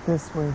This way.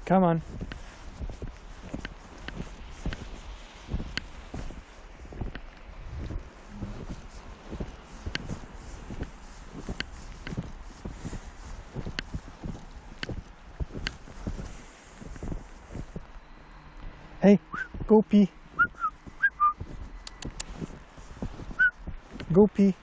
Come on. Hey, go pee. Go pee.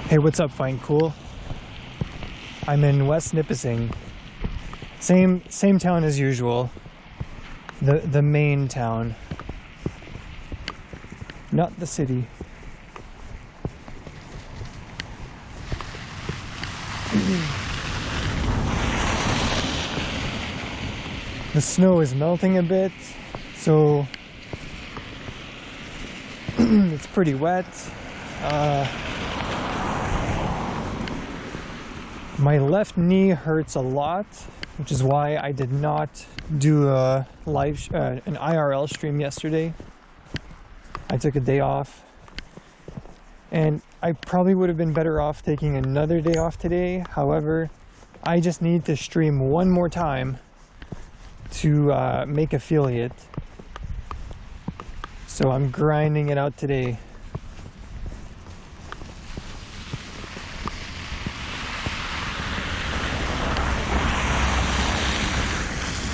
Hey, what's up, Fine Cool? I'm in West Nipissing. Same town as usual. The main town. Not the city. The snow is melting a bit, so it's pretty wet. My left knee hurts a lot, which is why I did not do a an IRL stream yesterday. I took a day off, and I probably would have been better off taking another day off today. However, I just need to stream one more time to make affiliate. So I'm grinding it out today.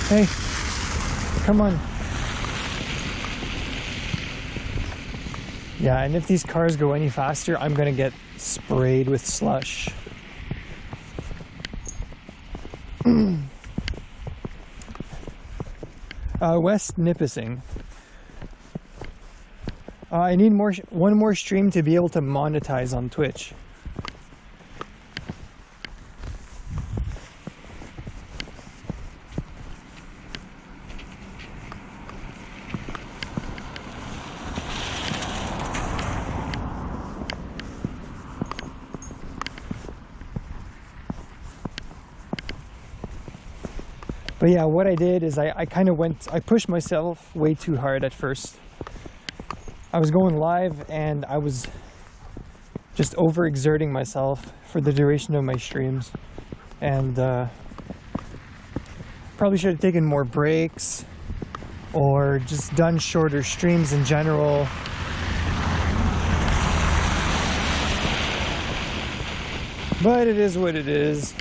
Hey, come on. Yeah, and if these cars go any faster, I'm gonna get sprayed with slush. West Nipissing. I need one more stream to be able to monetize on Twitch. But yeah, what I did is I kind of I pushed myself way too hard at first. I was going live and I was just overexerting myself for the duration of my streams. And probably should have taken more breaks or just done shorter streams in general. But it is what it is.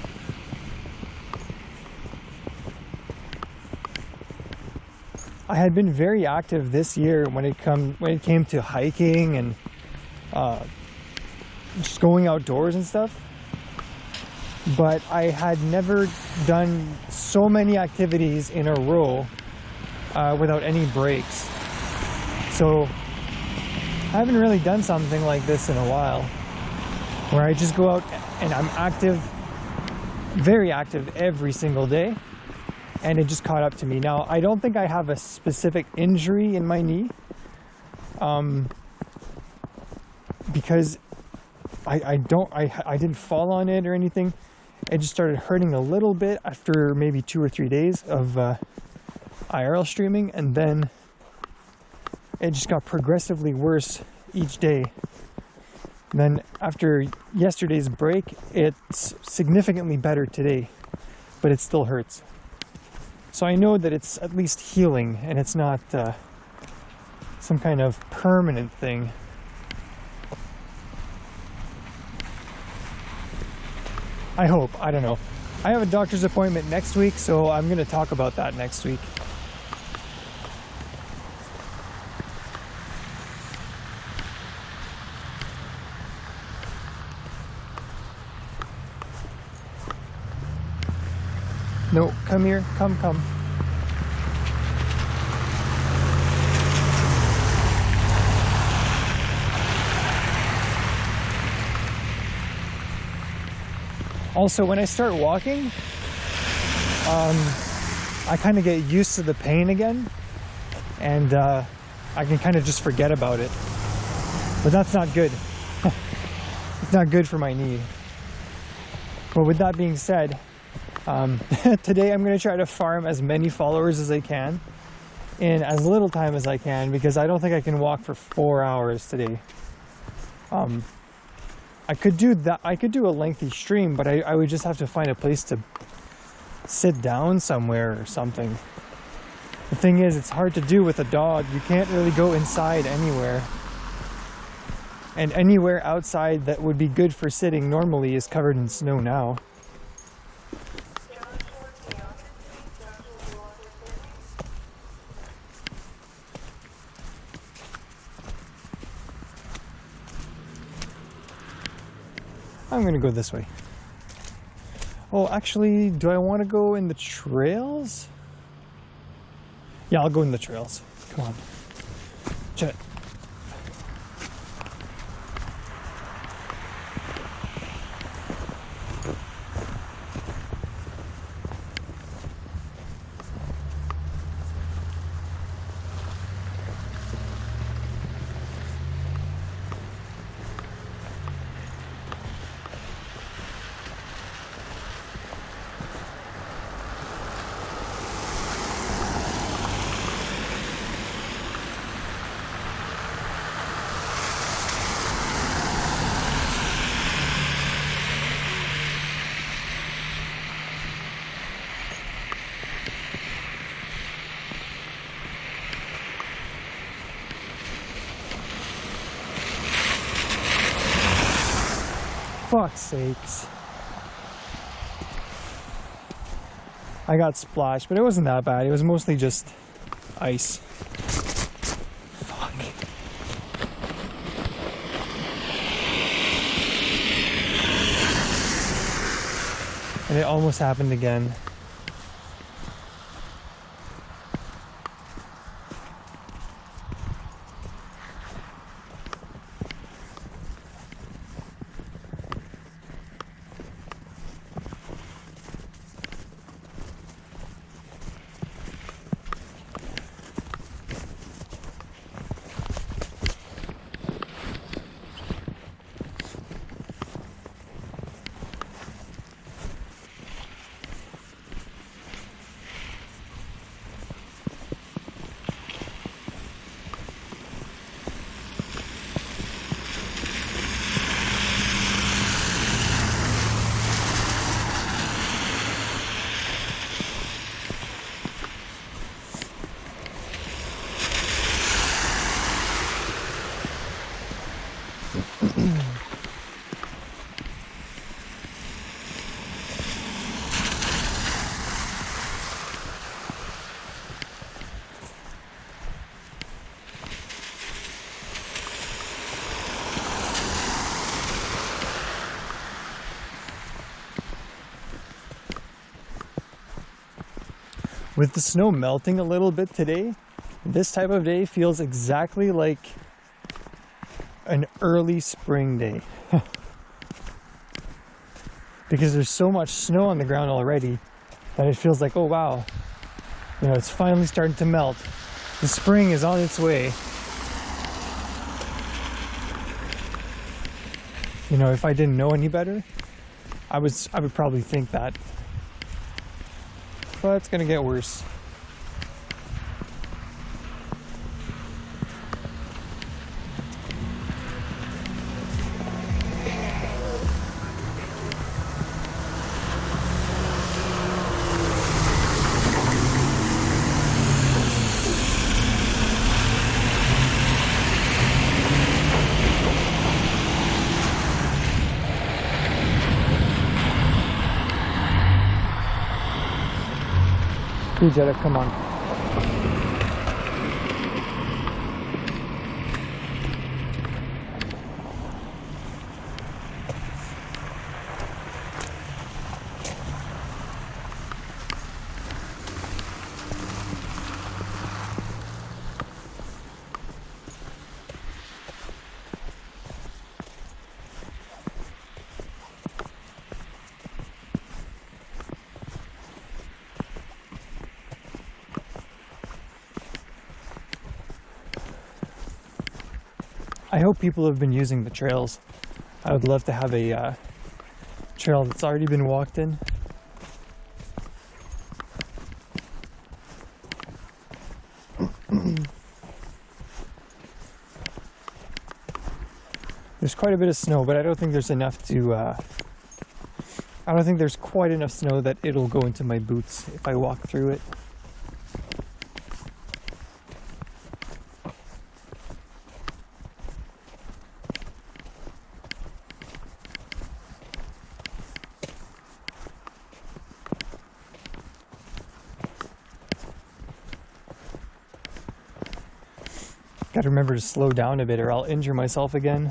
I had been very active this year when it came to hiking and just going outdoors and stuff. But I had never done so many activities in a row without any breaks. So I haven't really done something like this in a while, where I just go out and I'm active, very active every single day, and it just caught up to me. Now, I don't think I have a specific injury in my knee, because I didn't fall on it or anything. It just started hurting a little bit after maybe 2 or 3 days of IRL streaming, and then it just got progressively worse each day. And then after yesterday's break, it's significantly better today, but it still hurts. So I know that it's at least healing and it's not some kind of permanent thing. I hope. I don't know. I have a doctor's appointment next week, so I'm going to talk about that next week. No, come here. Come. Also, when I start walking, I kind of get used to the pain again, and I can kind of just forget about it. But that's not good. It's not good for my knee. But with that being said, today I'm going to try to farm as many followers as I can in as little time as I can, because I don't think I can walk for 4 hours today. I could do that. I could do a lengthy stream, but I would just have to find a place to sit down somewhere or something. The thing is, it's hard to do with a dog. You can't really go inside anywhere. And anywhere outside that would be good for sitting normally is covered in snow now. I'm gonna go this way. Oh, actually, do I want to go in the trails? Yeah, I'll go in the trails. Come on. Chet. Fuck's sakes. I got splashed, but it wasn't that bad. It was mostly just ice. Fuck. And it almost happened again. With the snow melting a little bit today, this type of day feels exactly like an early spring day. Because there's so much snow on the ground already that it feels like, oh wow, you know, it's finally starting to melt. The spring is on its way. You know, if I didn't know any better, I would probably think that. But it's gonna get worse. Jetta, come on. I hope people have been using the trails. I would love to have a trail that's already been walked in. There's quite a bit of snow, but I don't think there's enough to, I don't think there's quite enough snow that it'll go into my boots if I walk through it. Gotta remember to slow down a bit or I'll injure myself again.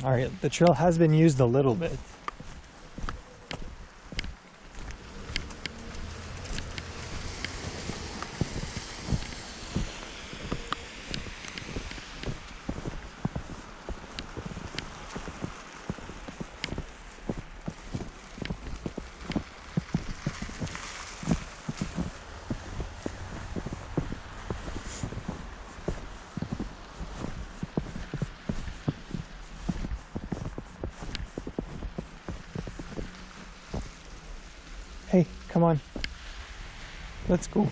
Alright, the trail has been used a little bit. Hey, come on. Let's go.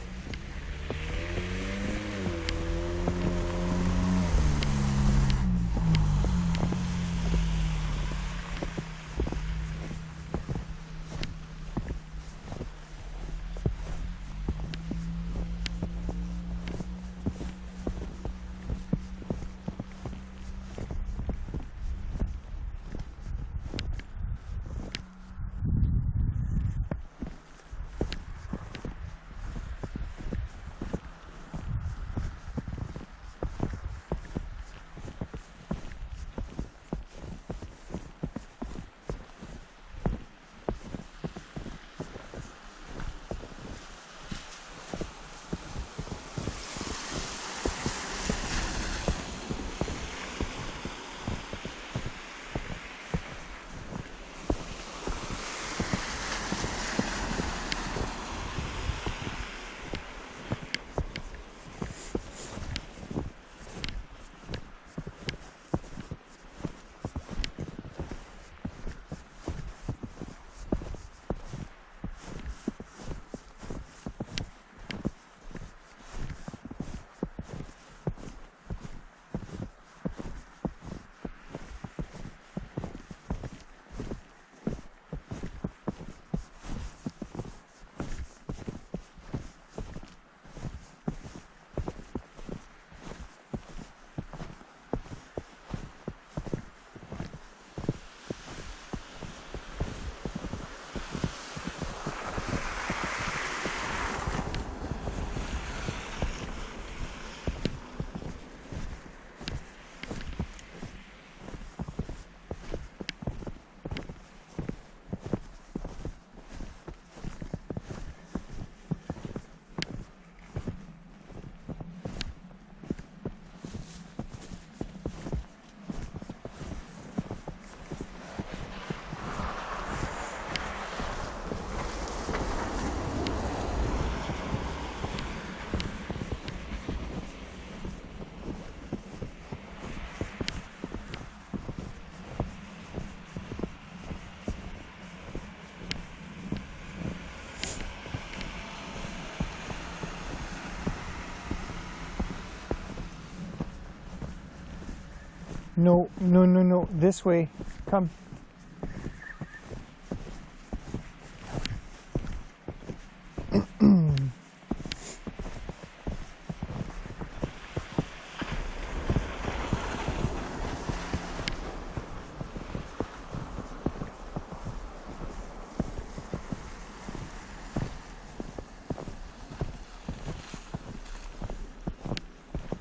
No, no, no, no. This way. Come.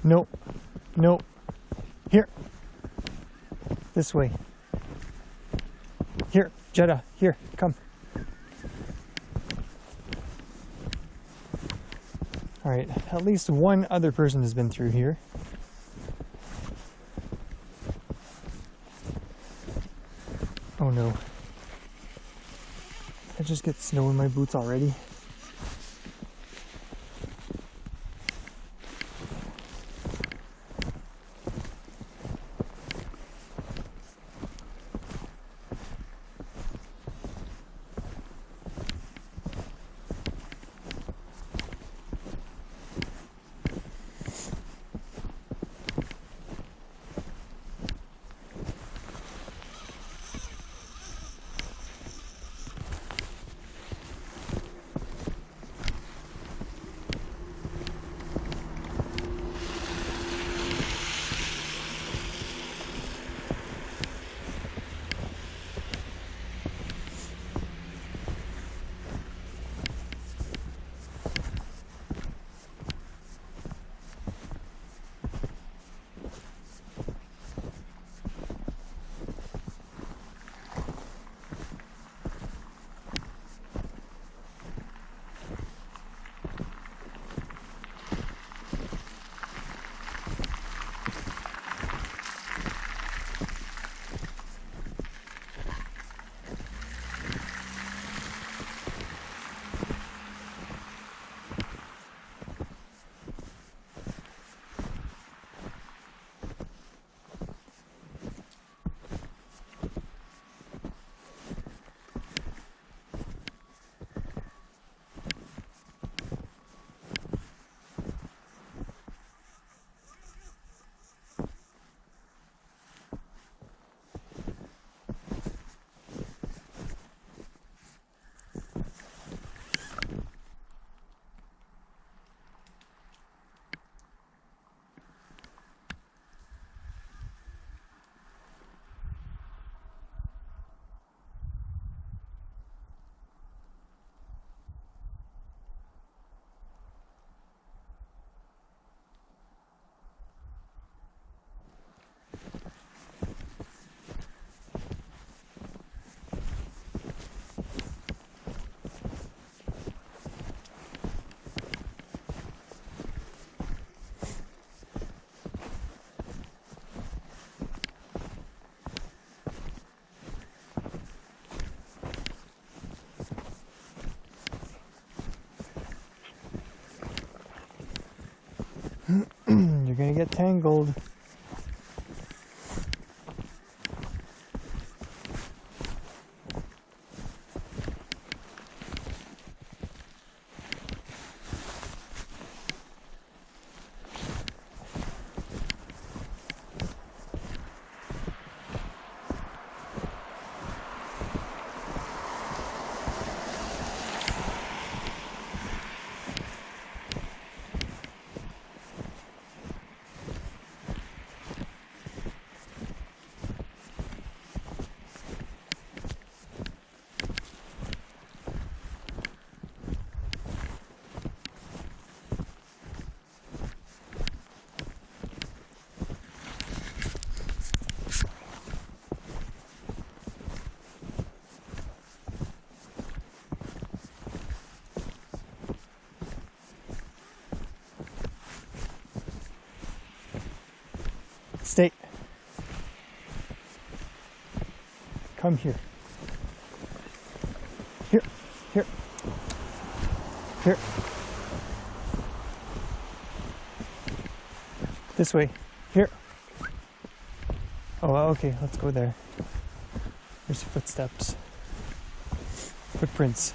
No, no. Here. This way. Here, Jeddah. Here, come. All right, at least one other person has been through here. Oh no. I just get snow in my boots already. You're gonna get tangled. Stay. Come here. Here. Here. Here. This way. Here. Oh, okay, let's go there. There's footsteps. Footprints.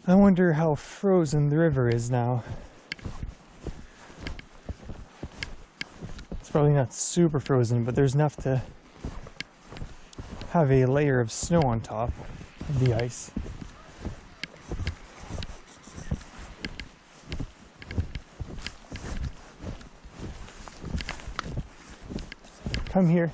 I wonder how frozen the river is now. It's probably not super frozen, but there's enough to have a layer of snow on top of the ice. Come here.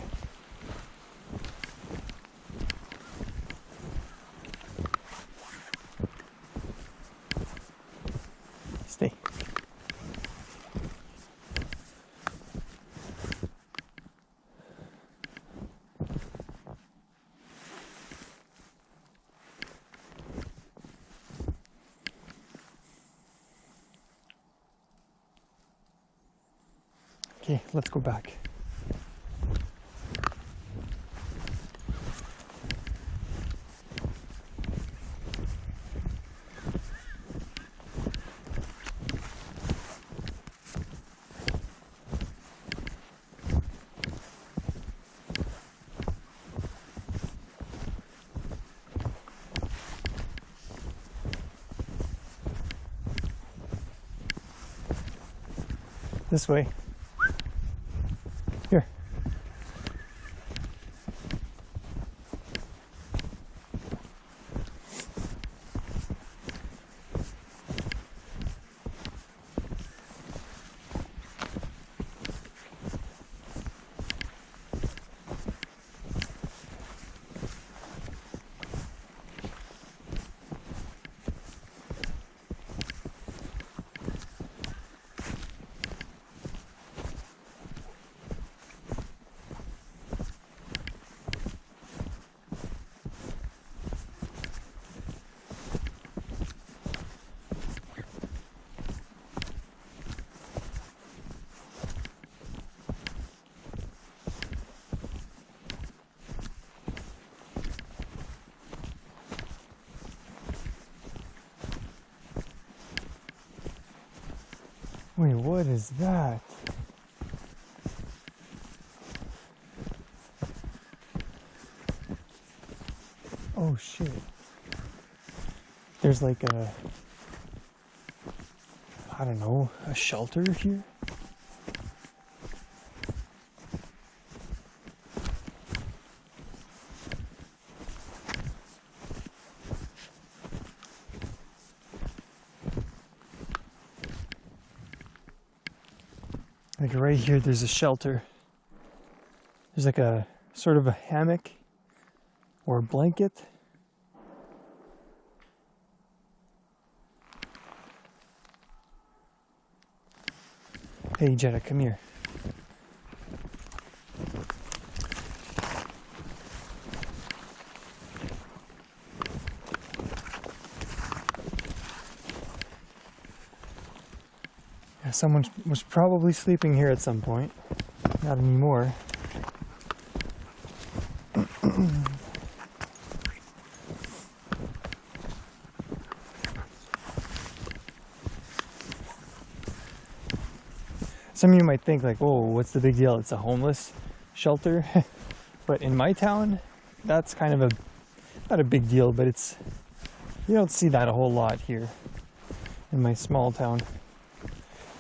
Stay. Okay, let's go back. This way. Here. Wait, what is that? Oh shit. There's like a, I don't know, a shelter here? Like right here, there's a shelter. There's like a sort of a hammock or a blanket. Hey Jetta, come here. Yeah, someone was probably sleeping here at some point. Not anymore. Some of you might think like, oh, what's the big deal? It's a homeless shelter. But in my town, that's kind of not a big deal, but you don't see that a whole lot here in my small town.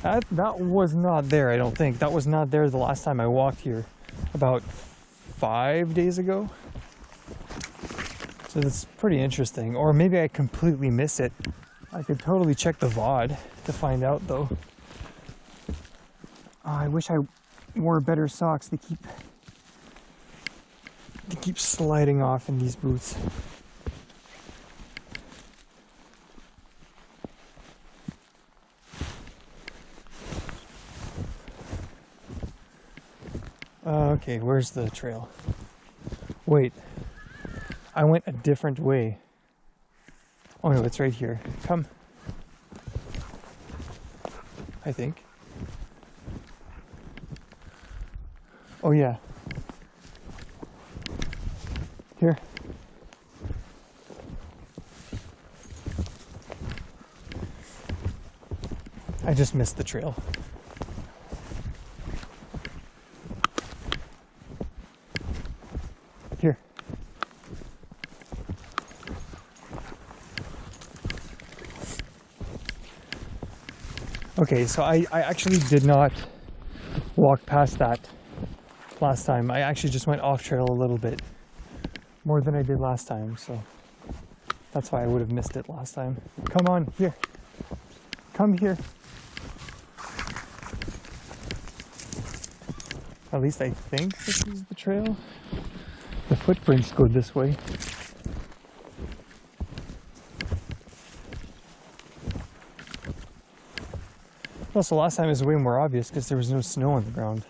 That was not there, I don't think. That was not there the last time I walked here, about 5 days ago. So that's pretty interesting. Or maybe I completely miss it. I could totally check the VOD to find out though. Oh, I wish I wore better socks to keep sliding off in these boots. Okay, where's the trail? Wait, I went a different way. Oh no, it's right here. Come. I think. Oh yeah. Here. I just missed the trail. Here. Okay, so I actually did not walk past that last time. I actually just went off trail a little bit more than I did last time, so that's why I would have missed it last time. Come on, here. Come here. At least I think this is the trail. The footprints go this way. Also, last time it was way more obvious because there was no snow on the ground.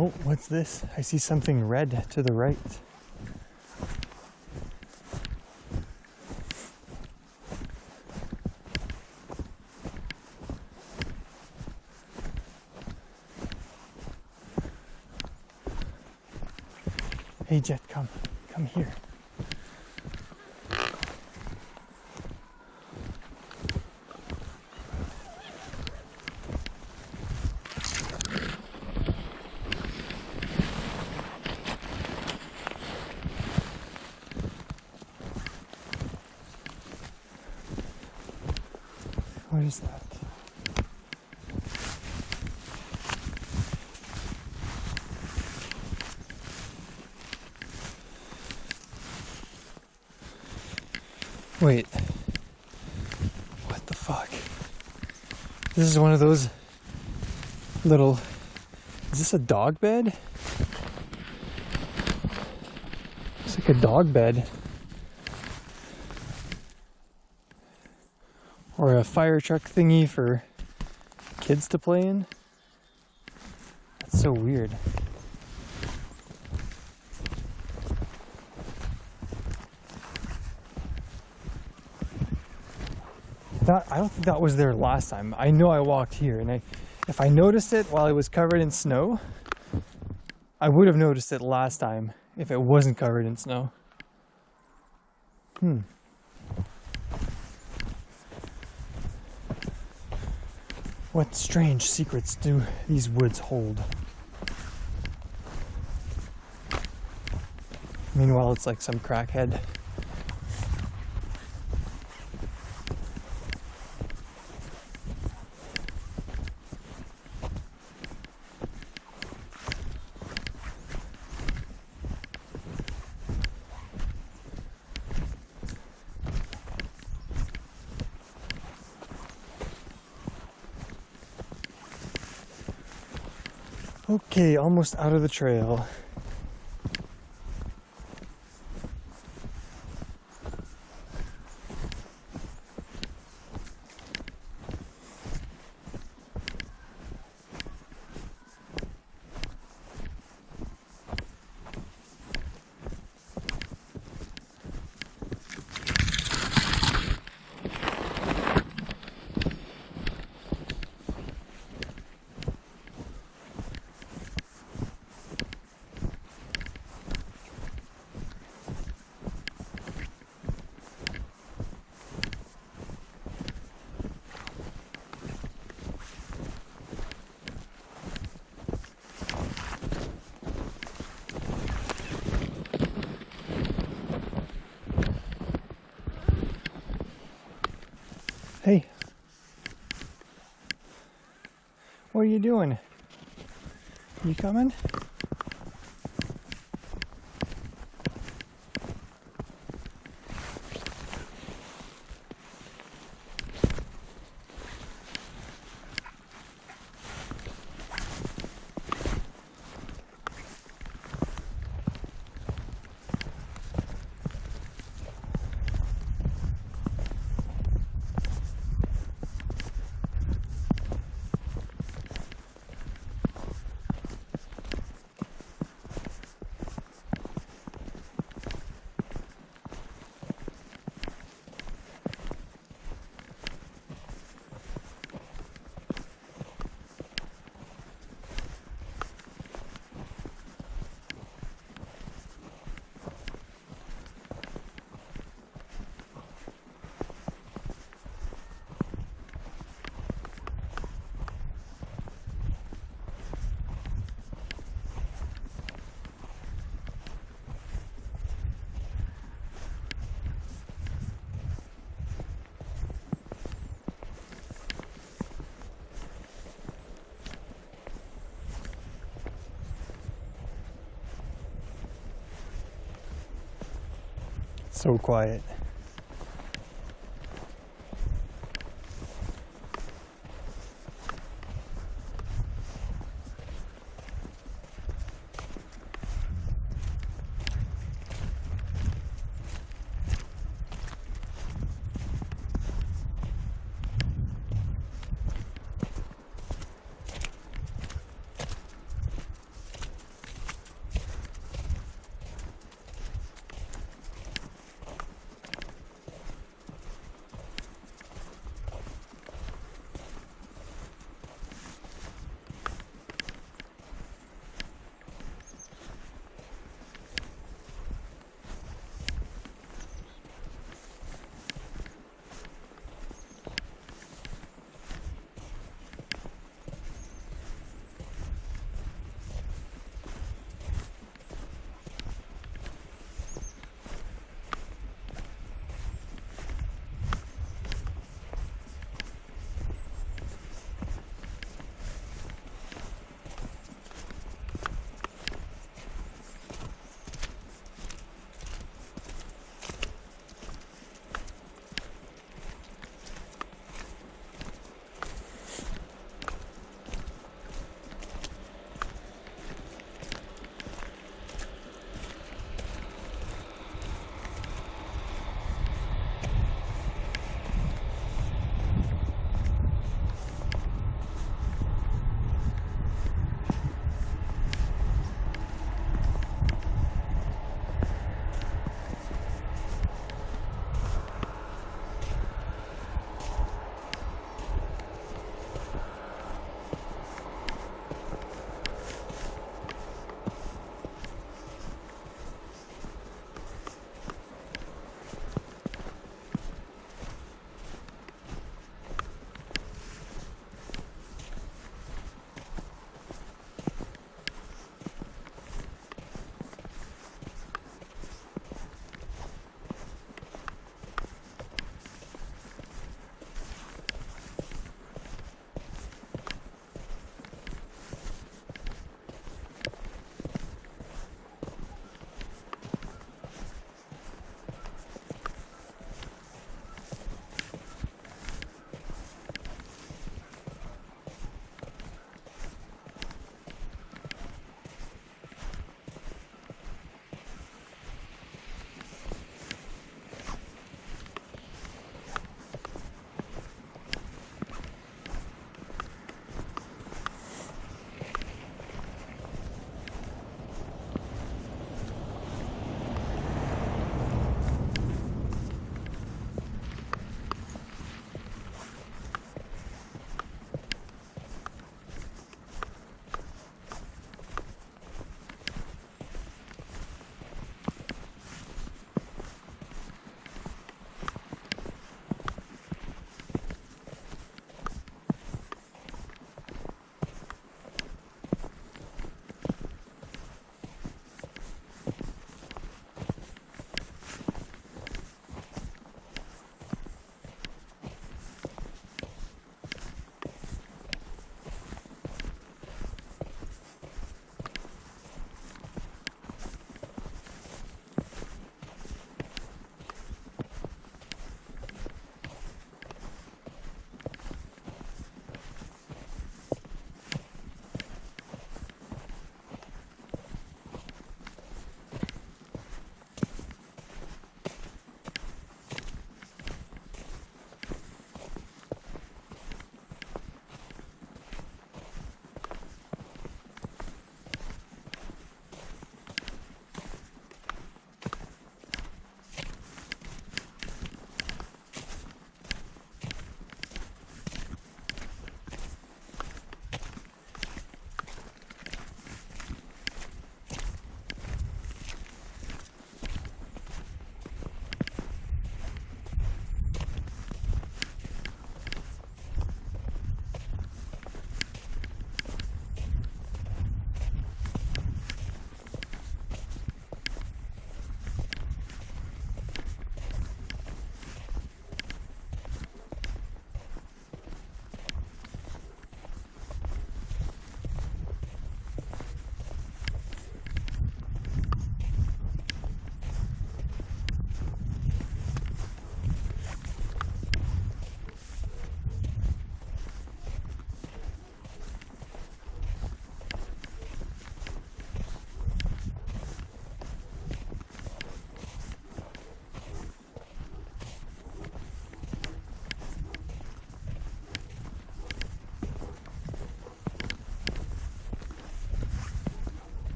Oh, what's this? I see something red to the right. Hey Jet, come here. What is that? Wait. What the fuck? This is one of those little... Is this a dog bed? It's like a dog bed. Or a fire truck thingy for kids to play in. That's so weird. I don't think that was there last time. I know I walked here, and if I noticed it while it was covered in snow, I would have noticed it last time if it wasn't covered in snow. What strange secrets do these woods hold? Meanwhile, it's like some crackhead. Okay, almost out of the trail. What are you doing? You coming? So quiet.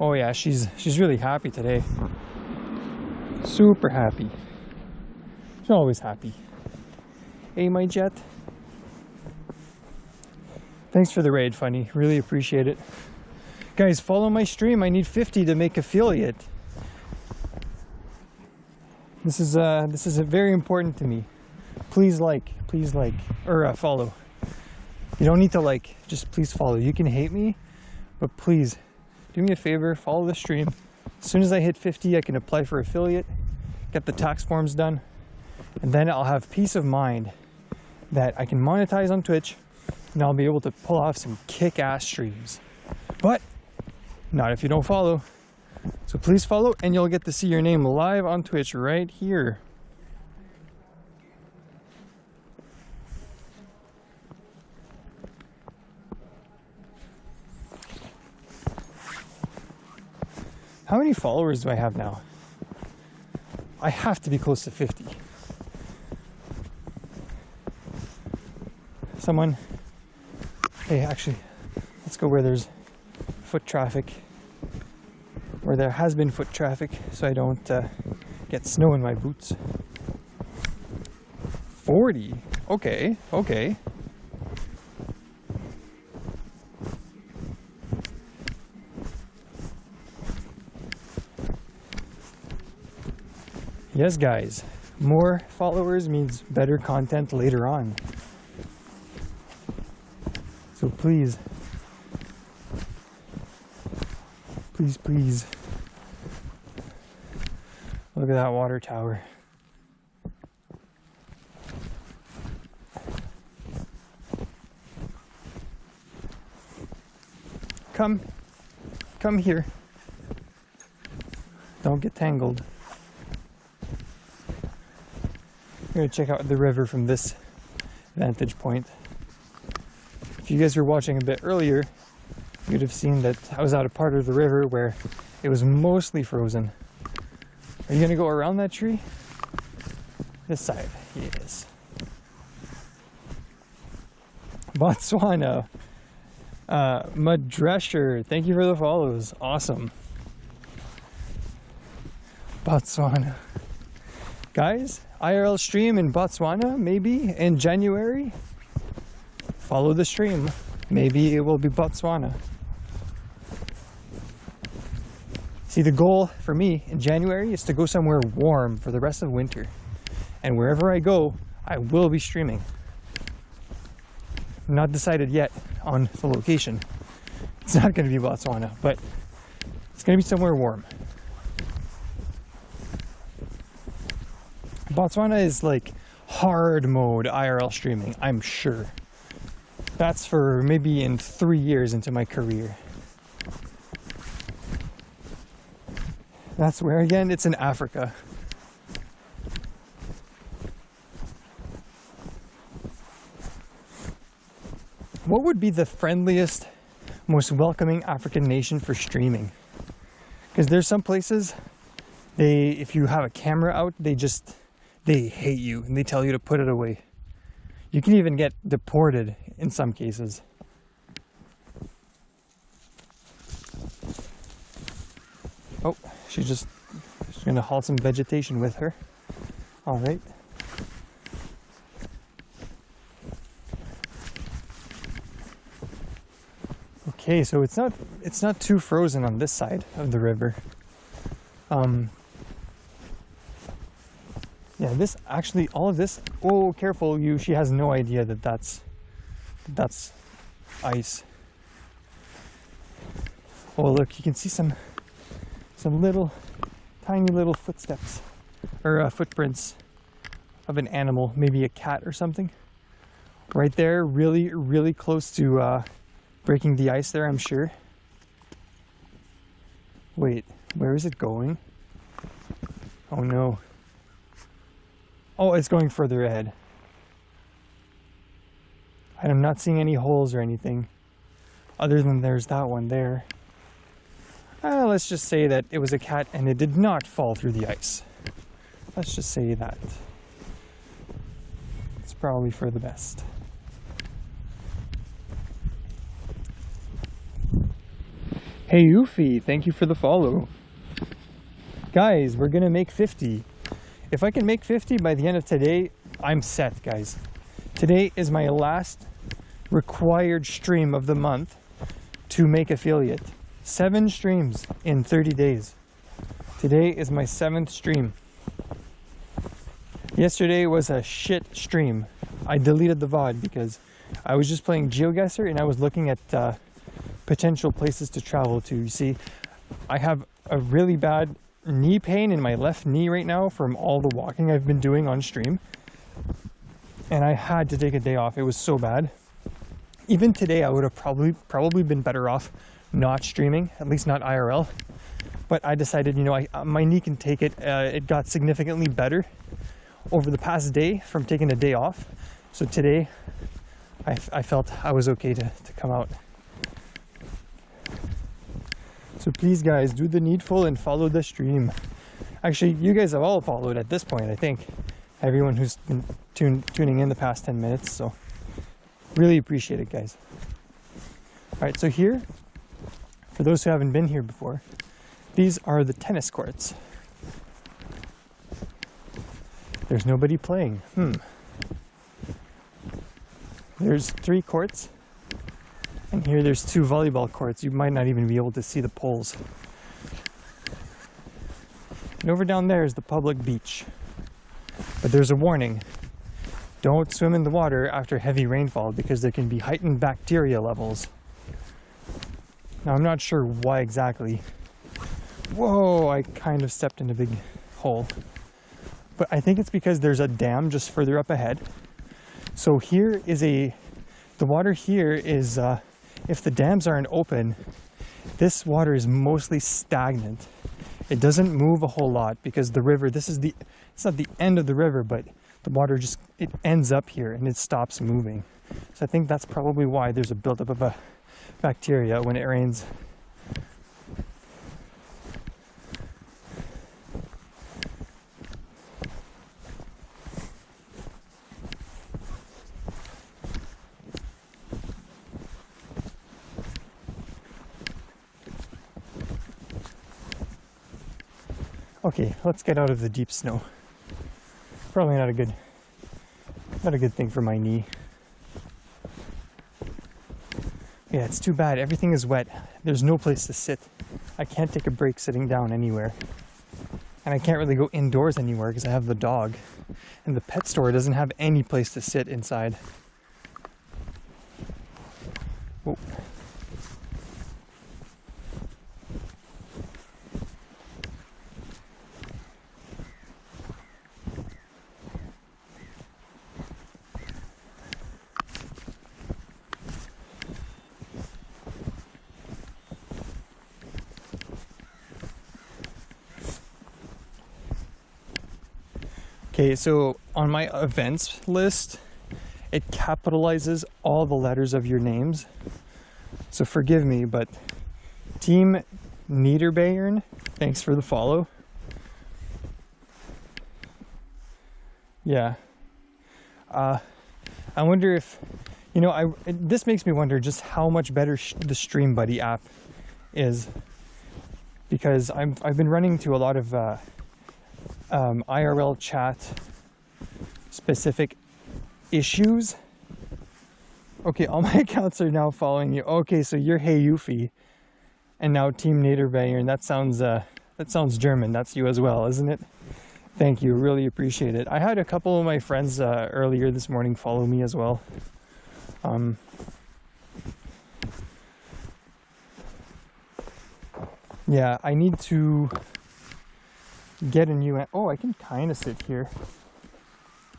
Oh yeah, she's really happy today. Super happy. She's always happy. Hey, my jet. Thanks for the raid, Funny. Really appreciate it. Guys, follow my stream. I need 50 to make affiliate. This is very important to me. Please like, or follow. You don't need to like, just please follow. You can hate me, but please do me a favor, follow the stream. As soon as I hit 50, I can apply for affiliate, get the tax forms done, and then I'll have peace of mind that I can monetize on Twitch, and I'll be able to pull off some kick-ass streams. But not if you don't follow. So please follow, and you'll get to see your name live on Twitch right here. How many followers do I have now? I have to be close to 50. Someone, hey, actually, let's go where there's foot traffic, where there has been foot traffic, so I don't get snow in my boots. 40? Okay, okay. Yes, guys, more followers means better content later on. So please, please, look at that water tower. come here. Don't get tangled. I'm gonna check out the river from this vantage point. If you guys were watching a bit earlier, you'd have seen that I was at a part of the river where it was mostly frozen. Are you gonna go around that tree? This side, yes. Botswana. Mud Drescher, thank you for the follows. Awesome. Botswana. Guys, IRL stream in Botswana, maybe in January. Follow the stream. Maybe it will be Botswana. See, the goal for me in January is to go somewhere warm for the rest of winter. And wherever I go, I will be streaming. Not decided yet on the location. It's not going to be Botswana, but it's going to be somewhere warm. Botswana is like hard mode IRL streaming, I'm sure. That's for maybe in 3 years into my career. That's where, again, it's in Africa. What would be the friendliest, most welcoming African nation for streaming? Because there's some places, if you have a camera out, they hate you and they tell you to put it away. You can even get deported in some cases. Oh, she's gonna haul some vegetation with her. All right. Okay, so it's not too frozen on this side of the river. Yeah, this actually, all of this, oh, careful, she has no idea that that's ice. Oh, look, you can see some little, tiny little footsteps, or footprints of an animal, maybe a cat or something. Right there, really, really close to breaking the ice there, I'm sure. Wait, where is it going? Oh no. Oh, it's going further ahead. I'm not seeing any holes or anything, other than there's that one there. Let's just say that it was a cat and it did not fall through the ice. Let's just say that. It's probably for the best. Hey Yuffie, thank you for the follow. Guys, we're gonna make 50. If I can make 50 by the end of today, I'm set, guys. Today is my last required stream of the month to make affiliate. 7 streams in 30 days. Today is my 7th stream. Yesterday was a shit stream. I deleted the VOD because I was just playing GeoGuessr and I was looking at potential places to travel to. You see, I have a really bad knee pain in my left knee right now from all the walking I've been doing on stream, and I had to take a day off. It was so bad. Even today I would have probably been better off not streaming, at least not IRL, but I decided, you know, my knee can take it. It got significantly better over the past day from taking a day off, so today I felt I was okay to come out. So please guys, do the needful and follow the stream. Actually, you guys have all followed at this point, I think. Everyone who's been tuning in the past 10 minutes, so really appreciate it, guys. All right, so here, for those who haven't been here before, these are the tennis courts. There's nobody playing. There's 3 courts. And here there's 2 volleyball courts. You might not even be able to see the poles. And over down there is the public beach. But there's a warning. Don't swim in the water after heavy rainfall because there can be heightened bacteria levels. Now I'm not sure why exactly. Whoa, I kind of stepped in a big hole. But I think it's because there's a dam just further up ahead. So here is the water here is, if the dams aren't open, This water is mostly stagnant. It doesn't move a whole lot because the river, it's not the end of the river, but the water just, it ends up here and it stops moving. So I think that's probably why there's a buildup of bacteria when it rains. Okay, let's get out of the deep snow. Probably not a good thing for my knee. Yeah, it's too bad. Everything is wet. There's no place to sit. I can't take a break sitting down anywhere. And I can't really go indoors anywhere because I have the dog. And the pet store doesn't have any place to sit inside. Whoa. Okay, so on my events list, it capitalizes all the letters of your names. So forgive me, but Team Niederbayern, thanks for the follow. Yeah. I wonder if, you know, this makes me wonder just how much better the Stream Buddy app is, because I've been running into a lot of IRL chat specific issues. Okay, all my accounts are now following you. Okay, so you're Hey Yuffie and now Team Niederbayern. That sounds German. That's you as well, isn't it? Thank you, really appreciate it. I had a couple of my friends earlier this morning follow me as well. Yeah, I need to get a new, oh, I can kind of sit here.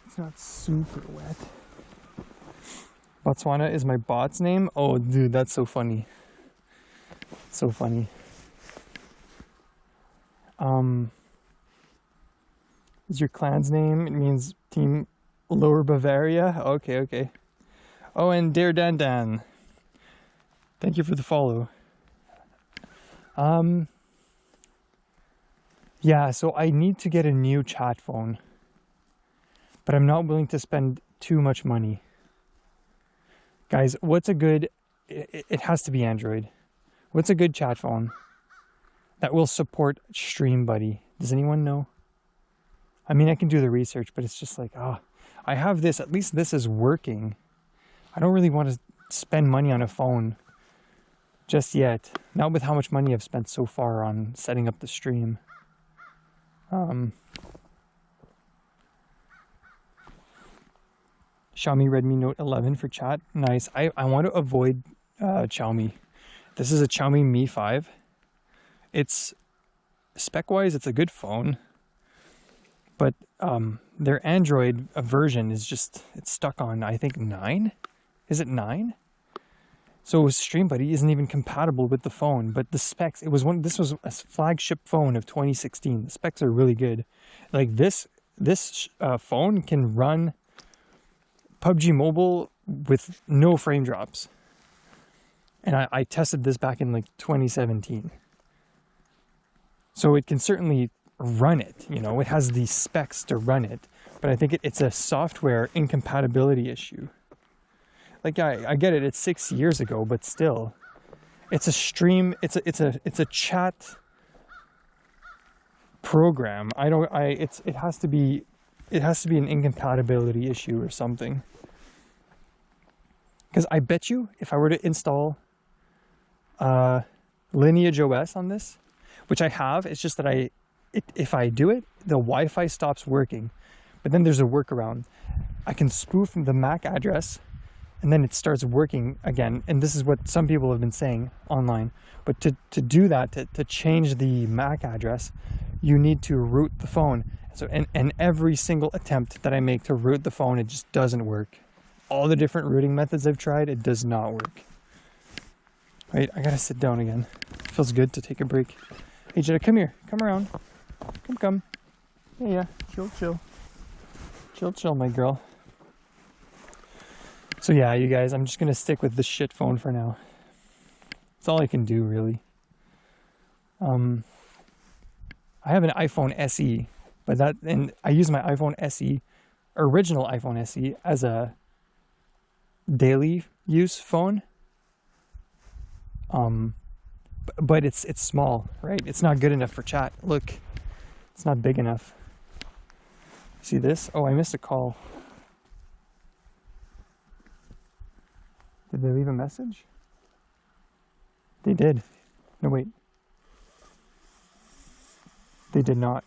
It's not super wet. Botswana is my bot's name. Oh, dude, that's so funny. So funny. Is your clan's name? It means Team Lower Bavaria. Okay. Oh, and Dare Dan Dan. Thank you for the follow. Yeah, so I need to get a new chat phone, but I'm not willing to spend too much money. Guys, what's a good, it has to be Android. What's a good chat phone that will support Stream Buddy? Does anyone know? I mean, I can do the research, but it's just like, I have this, at least this is working. I don't really want to spend money on a phone just yet. Not with how much money I've spent so far on setting up the stream. Xiaomi Redmi Note 11 for chat. Nice. I want to avoid Xiaomi. This is a Xiaomi Mi 5. It's spec-wise, it's a good phone, but their Android version is just, it's stuck on, I think, 9. Is it 9? So Stream Buddy isn't even compatible with the phone, but the specs, this was a flagship phone of 2016. The specs are really good. Like this phone can run PUBG Mobile with no frame drops. And I tested this back in like 2017. So it can certainly run it, you know, it has the specs to run it, but I think it's a software incompatibility issue. Like, I get it, it's 6 years ago, but still, it's a stream, it's a chat program. It has to be an incompatibility issue or something. Because I bet you, if I were to install Lineage OS on this, which I have, it's just that if I do it, the Wi-Fi stops working. But then there's a workaround. I can spoof the MAC address, and then it starts working again. And this is what some people have been saying online. But to do that, to change the MAC address, you need to root the phone. So and every single attempt that I make to root the phone, it just doesn't work. All the different rooting methods I've tried, it does not work. Wait, I gotta sit down again. Feels good to take a break. Hey Jetta, come here. Come around. Come. Yeah. Chill, my girl. So yeah, you guys, I'm just gonna stick with the shit phone for now. That's all I can do, really. I have an iPhone SE, and I use my iPhone SE, original iPhone SE, as a daily use phone. But it's small, right? It's not good enough for chat. Look, it's not big enough. See this? Oh, I missed a call. Did they leave a message? They did. No, wait. They did not.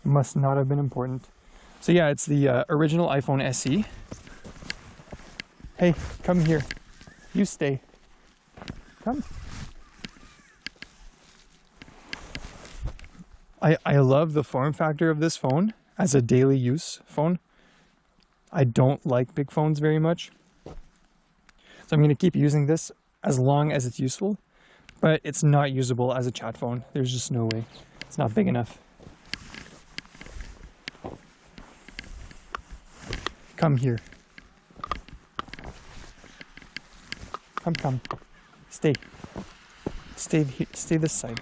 Must not have been important. So yeah, it's the original iPhone SE. Hey, come here. You stay. Come. I love the form factor of this phone as a daily use phone. I don't like big phones very much. So I'm going to keep using this as long as it's useful, but it's not usable as a chat phone. There's just no way. It's not big enough. Come here. Come. Stay here. Stay this side.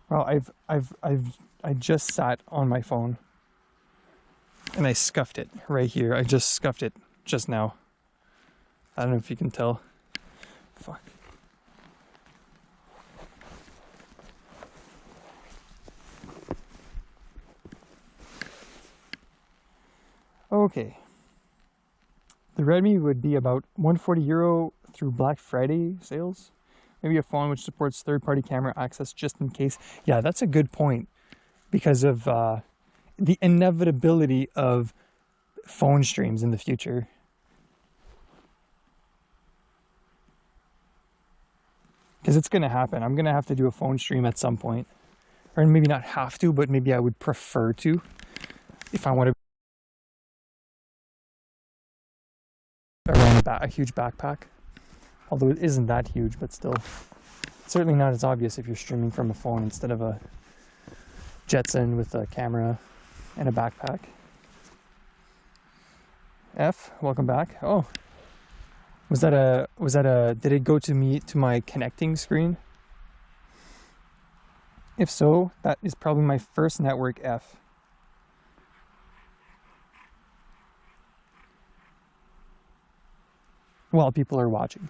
Well, I just sat on my phone and I scuffed it right here. I just scuffed it just now. I don't know if you can tell. Fuck. Okay. The Redmi would be about €140 through Black Friday sales. Maybe a phone which supports third-party camera access just in case. Yeah, that's a good point because of the inevitability of phone streams in the future. Because it's going to happen. I'm going to have to do a phone stream at some point. Or maybe not have to, but maybe I would prefer to if I want to around a huge backpack. Although it isn't that huge, but still. Certainly not as obvious if you're streaming from a phone instead of a Jetson with a camera and a backpack. F, welcome back. Oh, did it go to my connecting screen? If so, that is probably my first network F. While people are watching.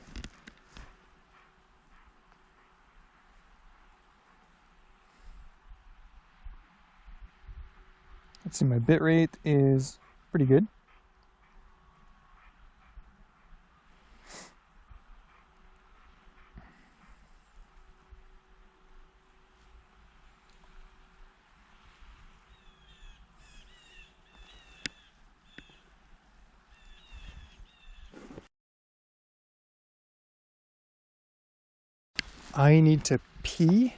Let's see, my bitrate is pretty good. I need to pee,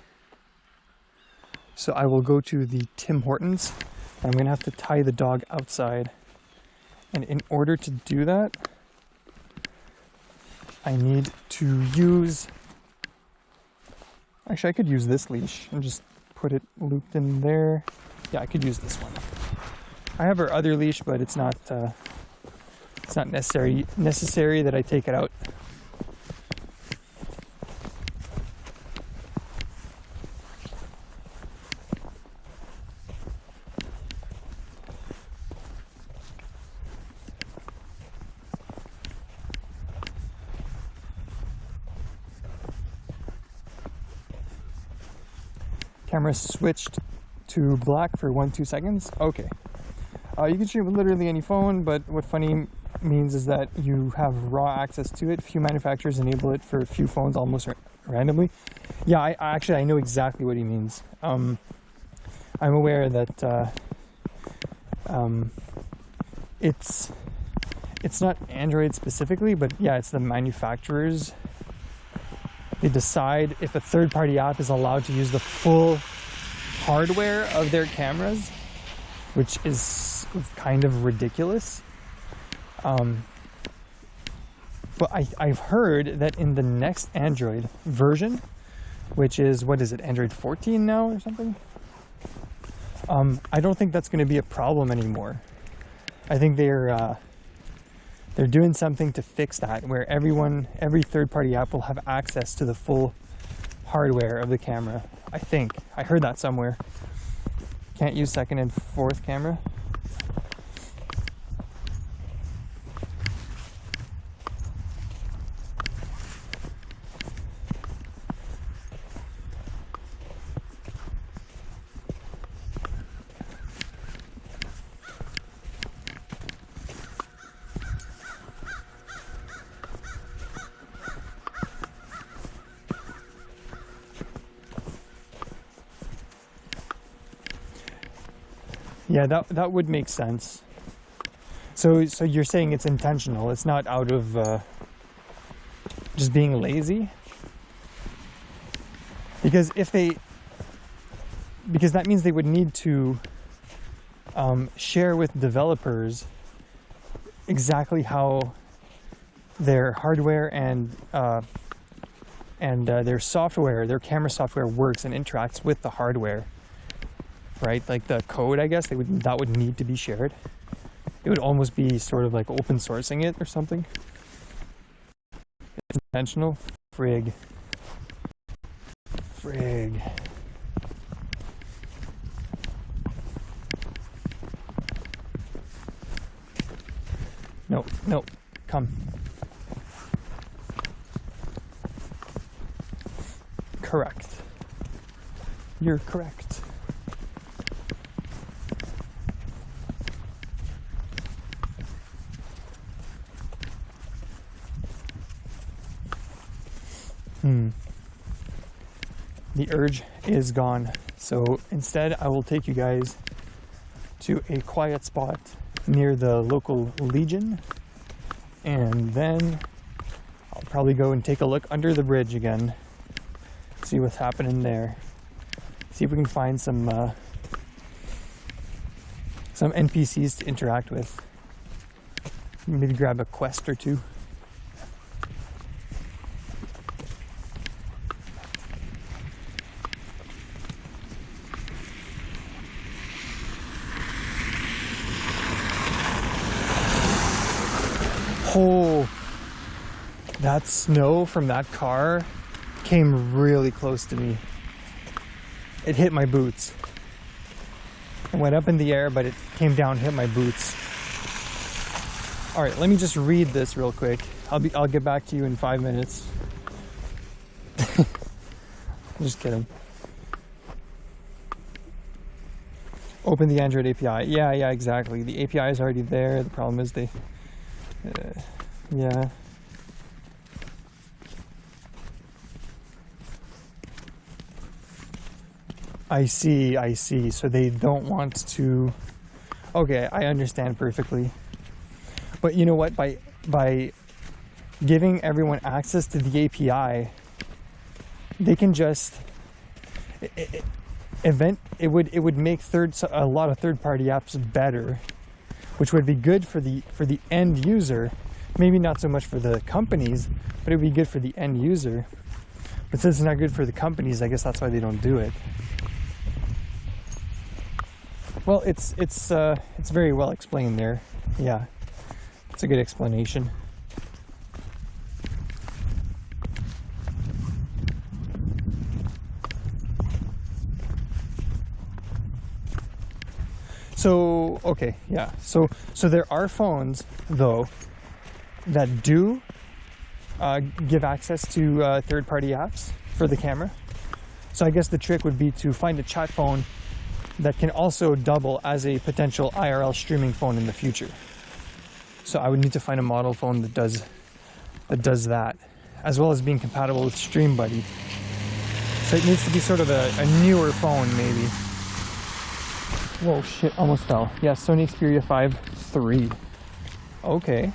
so I will go to the Tim Hortons. I'm gonna have to tie the dog outside, and in order to do that, I need to use, actually I could use this leash and just put it looped in there. Yeah, I could use this one. I have her other leash, but it's not necessary that I take it out. Camera switched to black for 1-2 seconds. Okay. You can stream with literally any phone, but what funny means is that you have raw access to it. Few manufacturers enable it for a few phones almost randomly. Yeah, I know exactly what he means. I'm aware that it's not Android specifically, but yeah, it's the manufacturers. They decide if a third-party app is allowed to use the full hardware of their cameras, which is kind of ridiculous. But I've heard that in the next Android version, which is, what is it, Android 14 now or something? I don't think that's going to be a problem anymore. I think they're doing something to fix that, where every third-party app will have access to the full hardware of the camera. I think. I heard that somewhere. Can't use second and fourth camera. Yeah, that would make sense. So you're saying it's intentional. It's not out of just being lazy? Because because that means they would need to share with developers exactly how their hardware and their software, their camera software works and interacts with the hardware. Right, like the code, I guess that would need to be shared. It would almost be sort of like open sourcing it or something. It's intentional. Frig. No, come. Correct. You're correct. The urge is gone. So instead, I will take you guys to a quiet spot near the local Legion, and then I'll probably go and take a look under the bridge again, see what's happening there, see if we can find some NPCs to interact with, maybe grab a quest or two. Oh, that snow from that car came really close to me. It hit my boots. It went up in the air, but it came down, hit my boots. All right, let me just read this real quick. I'll get back to you in 5 minutes. Just kidding. Open the Android API. Yeah, exactly. The API is already there. The problem is they... yeah. I see. So they don't want to... Okay, I understand perfectly. But you know what? By giving everyone access to the API, they can just... It would make a lot of third-party apps better, which would be good for the end user. Maybe not so much for the companies, but it would be good for the end user. But since it's not good for the companies, I guess that's why they don't do it. Well, it's very well explained there. Yeah, it's a good explanation. So, okay, yeah. So there are phones, though, that do give access to third-party apps for the camera. So I guess the trick would be to find a chat phone that can also double as a potential IRL streaming phone in the future. So I would need to find a model phone that does that, as well as being compatible with StreamBuddy. So it needs to be sort of a newer phone, maybe. Whoa, shit, almost fell. Yeah, Sony Xperia 5 III. Okay.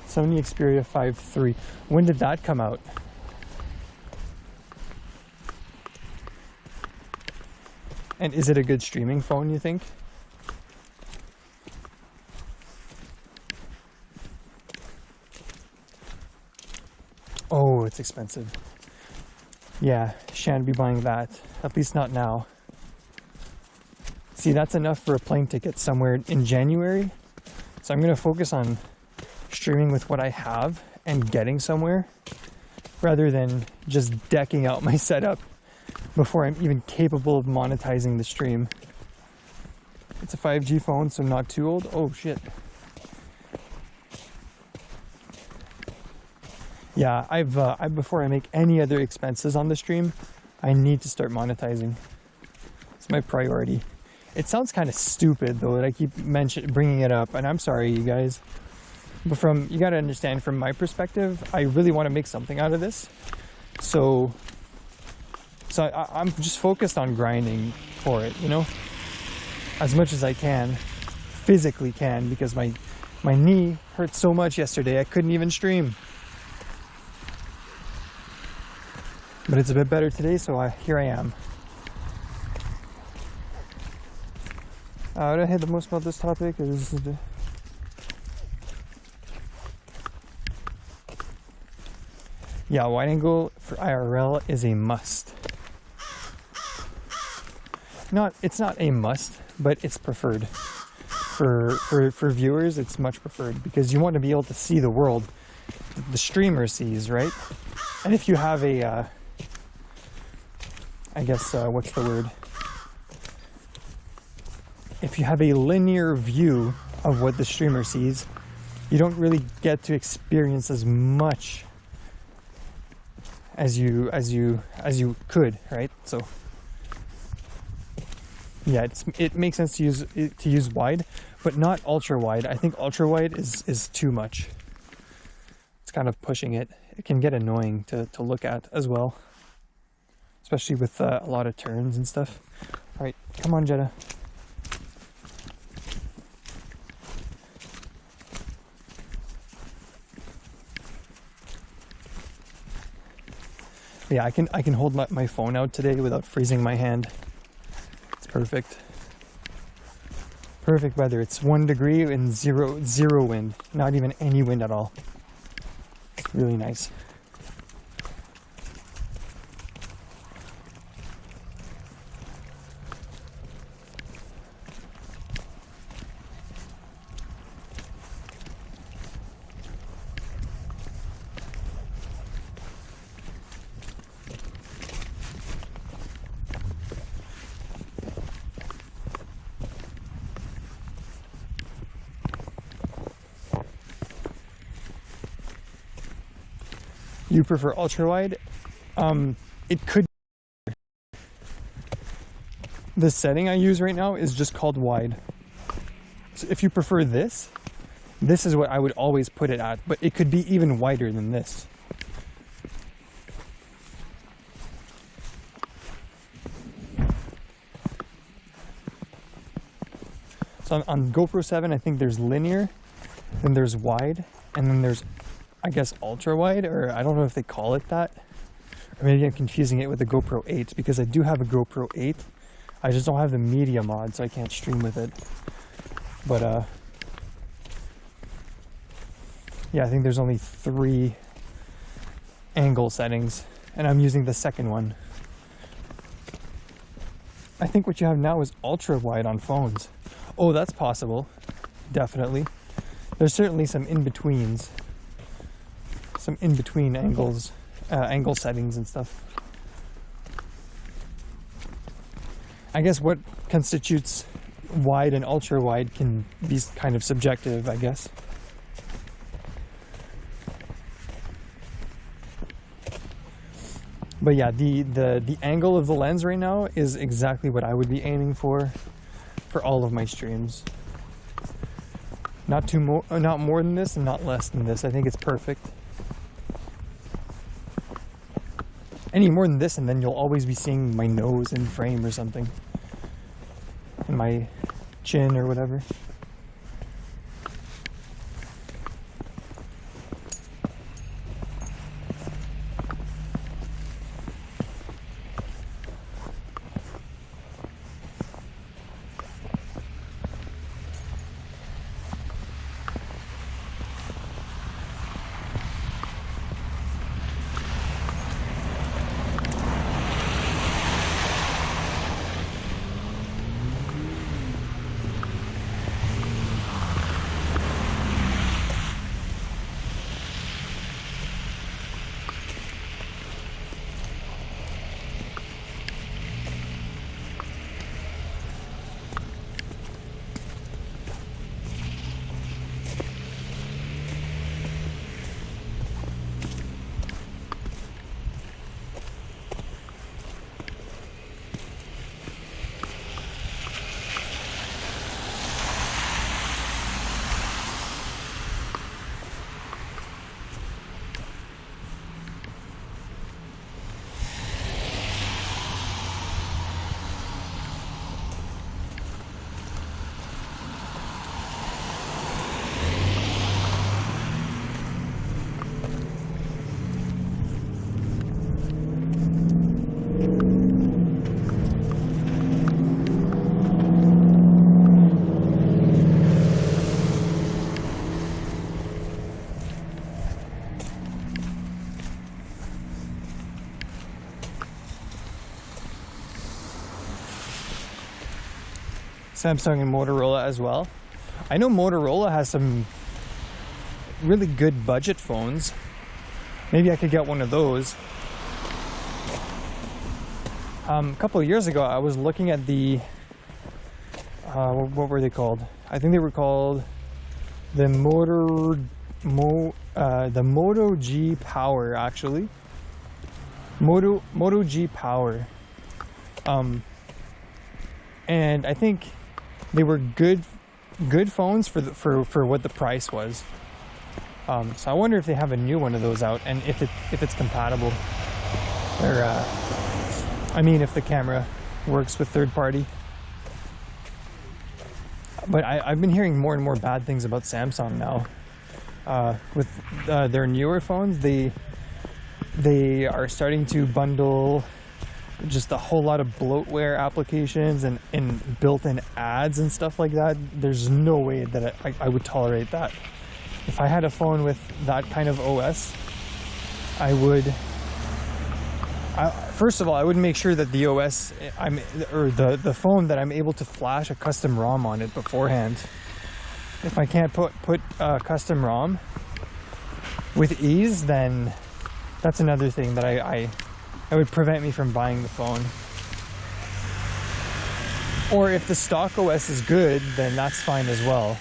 Sony Xperia 5 III. When did that come out? And is it a good streaming phone, you think? Oh, it's expensive. Yeah, shan't be buying that. At least not now. See, that's enough for a plane ticket somewhere in January. So I'm going to focus on streaming with what I have and getting somewhere, rather than just decking out my setup before I'm even capable of monetizing the stream. It's a 5G phone, so not too old. Oh shit. Yeah, before I make any other expenses on the stream, I need to start monetizing. It's my priority. It sounds kind of stupid though that I keep bringing it up, and I'm sorry, you guys. But you got to understand, from my perspective, I really want to make something out of this. So I'm just focused on grinding for it, you know, as much as I can, physically can, because my knee hurt so much yesterday I couldn't even stream. But it's a bit better today, so here I am. What I hate the most about this topic is yeah, wide angle for IRL is a must. It's not a must, but it's preferred. For viewers, it's much preferred, because you want to be able to see the world the streamer sees, right? And if you have a I guess what's the word? If you have a linear view of what the streamer sees, you don't really get to experience as much as you could, right? So yeah, it makes sense to use wide, but not ultra wide. I think ultra wide is too much. It's kind of pushing it. It can get annoying to look at as well, especially with a lot of turns and stuff. All right, come on, Jetta. Yeah, I can hold my phone out today without freezing my hand. It's perfect. Perfect weather. It's 1 degree and zero wind. Not even any wind at all. It's really nice. You prefer ultra wide? It could. The setting I use right now is just called wide. So if you prefer this is what I would always put it at, but it could be even wider than this. So on GoPro 7, I think there's linear, then there's wide, and then there's, I guess, ultra wide, or I don't know if they call it that. Or maybe I'm confusing it with the GoPro 8, because I do have a GoPro 8. I just don't have the media mod, so I can't stream with it. But yeah, I think there's only 3 angle settings, and I'm using the second one. I think what you have now is ultra wide on phones. Oh, that's possible. Definitely. There's certainly some in-betweens. Some in-between angles, angle settings and stuff. I guess what constitutes wide and ultra wide can be kind of subjective, I guess. But yeah, the angle of the lens right now is exactly what I would be aiming for all of my streams. Not more than this and not less than this. I think it's perfect. Any more than this, and then you'll always be seeing my nose in frame or something, and my chin or whatever. Samsung and Motorola as well. I know Motorola has some really good budget phones. Maybe I could get one of those. A couple of years ago, I was looking at the what were they called? I think they were called the Moto G Power, actually. Moto G Power. And I think they were good phones for what the price was. So I wonder if they have a new one of those out, and if it's compatible, or I mean, if the camera works with third party. But I've been hearing more and more bad things about Samsung now. With their newer phones, they are starting to bundle just a whole lot of bloatware applications and built-in ads and stuff like that. There's no way that I would tolerate that. If I had a phone with that kind of OS, I would... first of all, I would make sure that the OS, the phone, that I'm able to flash a custom ROM on it beforehand. If I can't put custom ROM with ease, then that's another thing that I would prevent me from buying the phone. Or if the stock OS is good, then that's fine as well.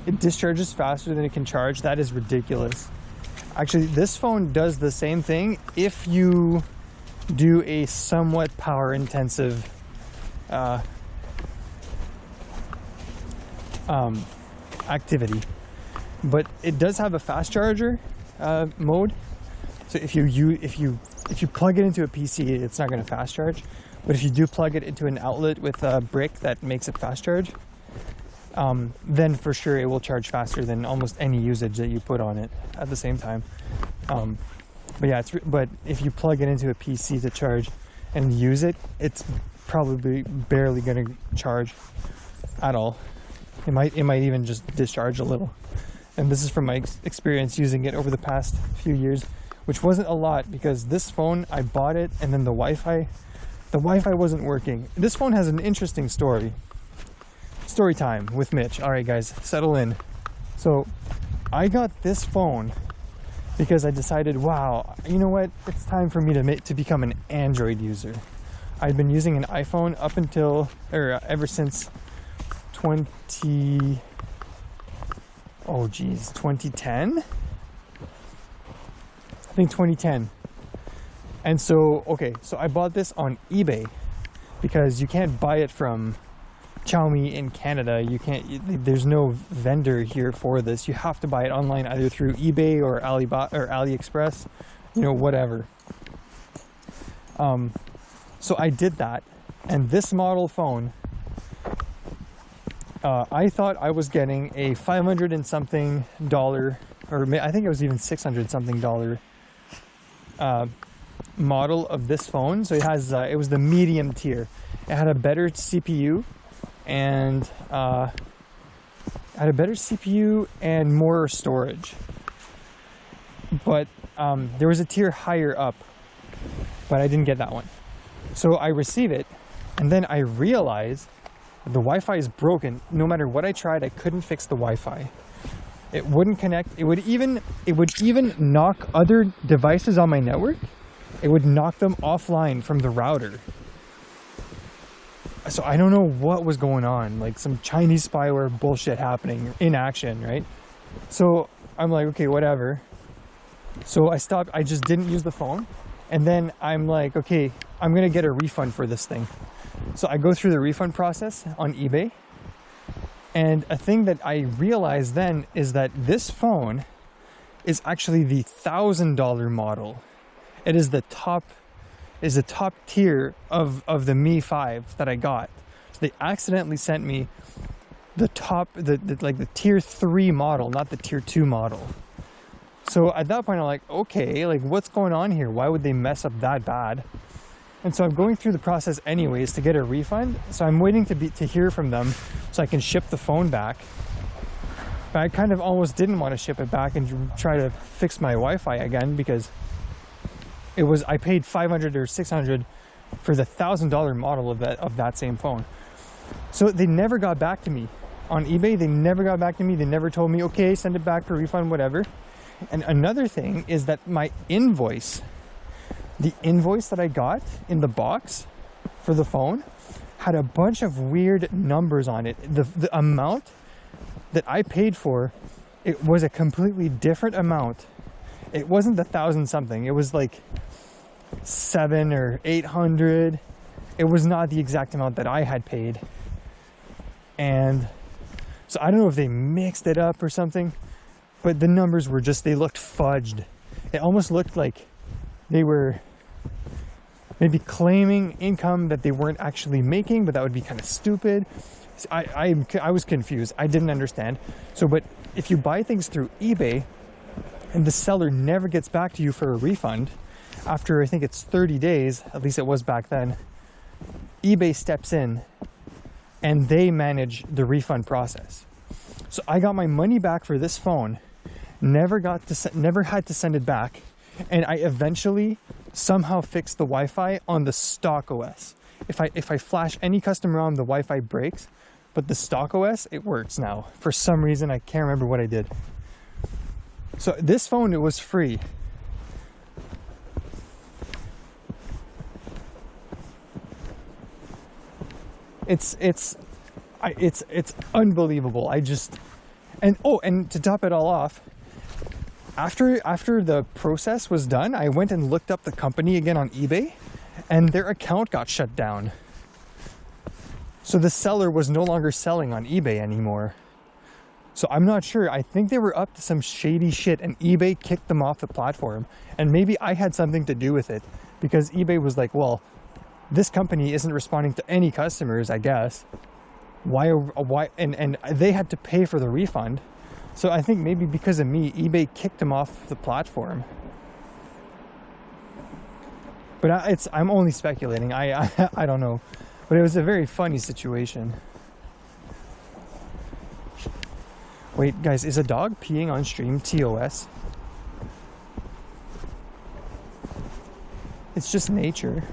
It discharges faster than it can charge. That is ridiculous. Actually, this phone does the same thing if you do a somewhat power intensive activity, but it does have a fast charger mode. So if you plug it into a PC, it's not going to fast charge. But if you do plug it into an outlet with a brick that makes it fast charge, then for sure it will charge faster than almost any usage that you put on it at the same time. But yeah, but if you plug it into a PC to charge and use it, it's probably barely going to charge at all. It might even just discharge a little. And this is from my experience using it over the past few years, which wasn't a lot, because this phone, I bought it and then the Wi-Fi wasn't working. This phone has an interesting story. Story time with Mitch. All right, guys, settle in. So I got this phone because I decided, wow, you know what? It's time for me to become an Android user. I'd been using an iPhone ever since 2010? I think 2010. And so, okay, so I bought this on eBay because you can't buy it from Xiaomi in Canada. You can't, there's no vendor here for this. You have to buy it online, either through eBay or Alibaba or AliExpress, you know, whatever. So I did that, and this model phone, I thought I was getting a $500 and something, or I think it was even $600 something model of this phone. So it has, it was the medium tier. It had a better CPU and more storage. But there was a tier higher up, but I didn't get that one. So I receive it, and then I realize the Wi-Fi is broken. No matter what I tried, I couldn't fix the Wi-Fi. It wouldn't connect. It would even knock other devices on my network. It would knock them offline from the router. So I don't know what was going on, like some Chinese spyware bullshit happening in action, right? So I'm like, okay, whatever. So I stopped. I just didn't use the phone. And then I'm like, okay, I'm going to get a refund for this thing. So I go through the refund process on eBay. And a thing that I realized then is that this phone is actually the $1,000 model. It is the top tier of the Mi 5 that I got. So they accidentally sent me the like the tier 3 model, not the tier 2 model. So at that point I'm like, okay, like what's going on here? Why would they mess up that bad? And so I'm going through the process anyways to get a refund. So I'm waiting to hear from them so I can ship the phone back. But I kind of almost didn't want to ship it back and try to fix my Wi-Fi again, because I paid $500 or $600 for the $1,000 model of that same phone. So they never got back to me on eBay. They never got back to me. They never told me, okay, send it back for refund, whatever. And another thing is that my invoice, the invoice that I got in the box for the phone, had a bunch of weird numbers on it. The amount that I paid for, it was a completely different amount. It wasn't the 1,000 something. It was like 700 or 800. It was not the exact amount that I had paid. And so I don't know if they mixed it up or something, but the numbers were just, they looked fudged. It almost looked like they were maybe claiming income that they weren't actually making, but that would be kind of stupid. I was confused. I didn't understand. So, but if you buy things through eBay and the seller never gets back to you for a refund after, I think it's 30 days, at least it was back then, eBay steps in and they manage the refund process. So I got my money back for this phone, never had to send it back, and I eventually somehow fixed the Wi-Fi on the stock OS. If I flash any custom ROM, the Wi-Fi breaks, but the stock OS, it works now. For some reason, I can't remember what I did. So this phone, it was free. It's unbelievable. And to top it all off, after the process was done, I went and looked up the company again on eBay, and their account got shut down. So the seller was no longer selling on eBay anymore. So I'm not sure. I think they were up to some shady shit and eBay kicked them off the platform. And maybe I had something to do with it, because eBay was like, well, this company isn't responding to any customers, I guess. Why? And they had to pay for the refund. So I think maybe because of me, eBay kicked them off the platform. But I'm only speculating. I don't know. But it was a very funny situation. Wait, guys, is a dog peeing on stream TOS? It's just nature.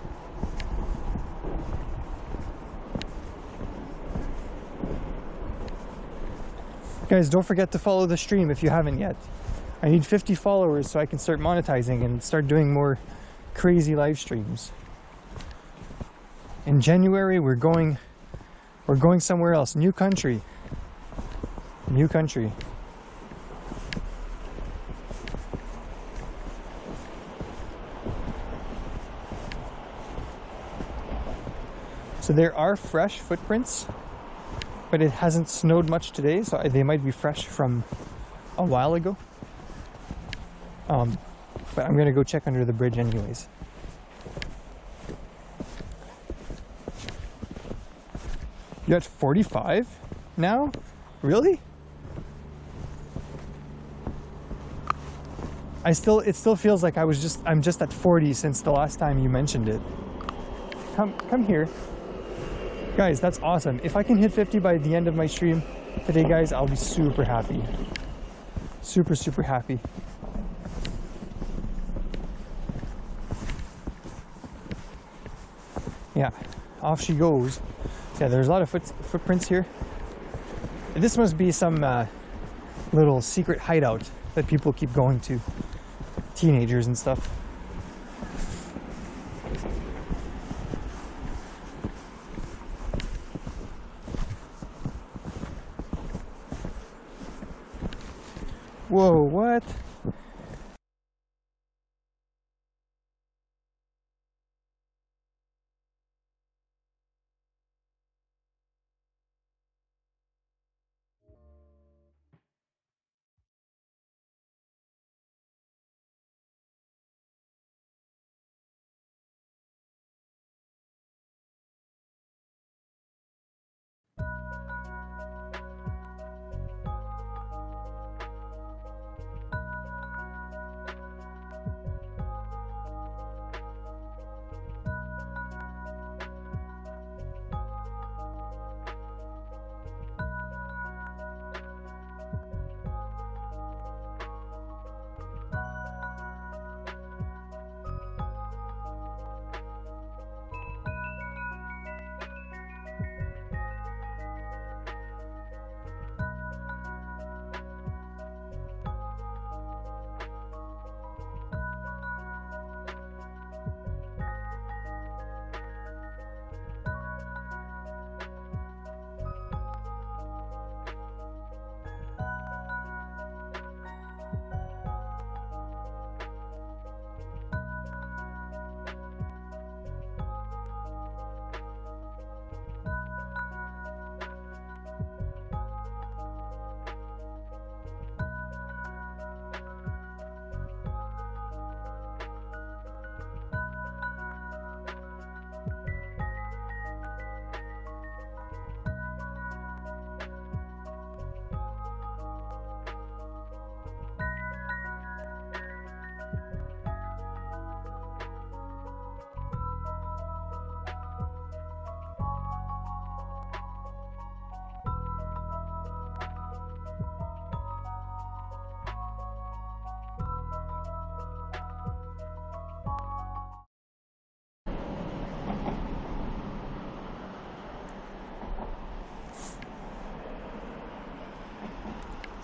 Guys, don't forget to follow the stream if you haven't yet. I need 50 followers so I can start monetizing and start doing more crazy live streams. In January, we're going somewhere else. New country. New country. So there are fresh footprints, but it hasn't snowed much today, so they might be fresh from a while ago. But I'm gonna go check under the bridge anyways. You're at 45 now? Really? It still feels like I'm just at 40 since the last time you mentioned it. Come here. Guys, that's awesome. If I can hit 50 by the end of my stream today, guys, I'll be super happy. Super, super happy. Yeah, off she goes. Yeah, there's a lot of footprints here. This must be some little secret hideout that people keep going to. Teenagers and stuff. Whoa, what?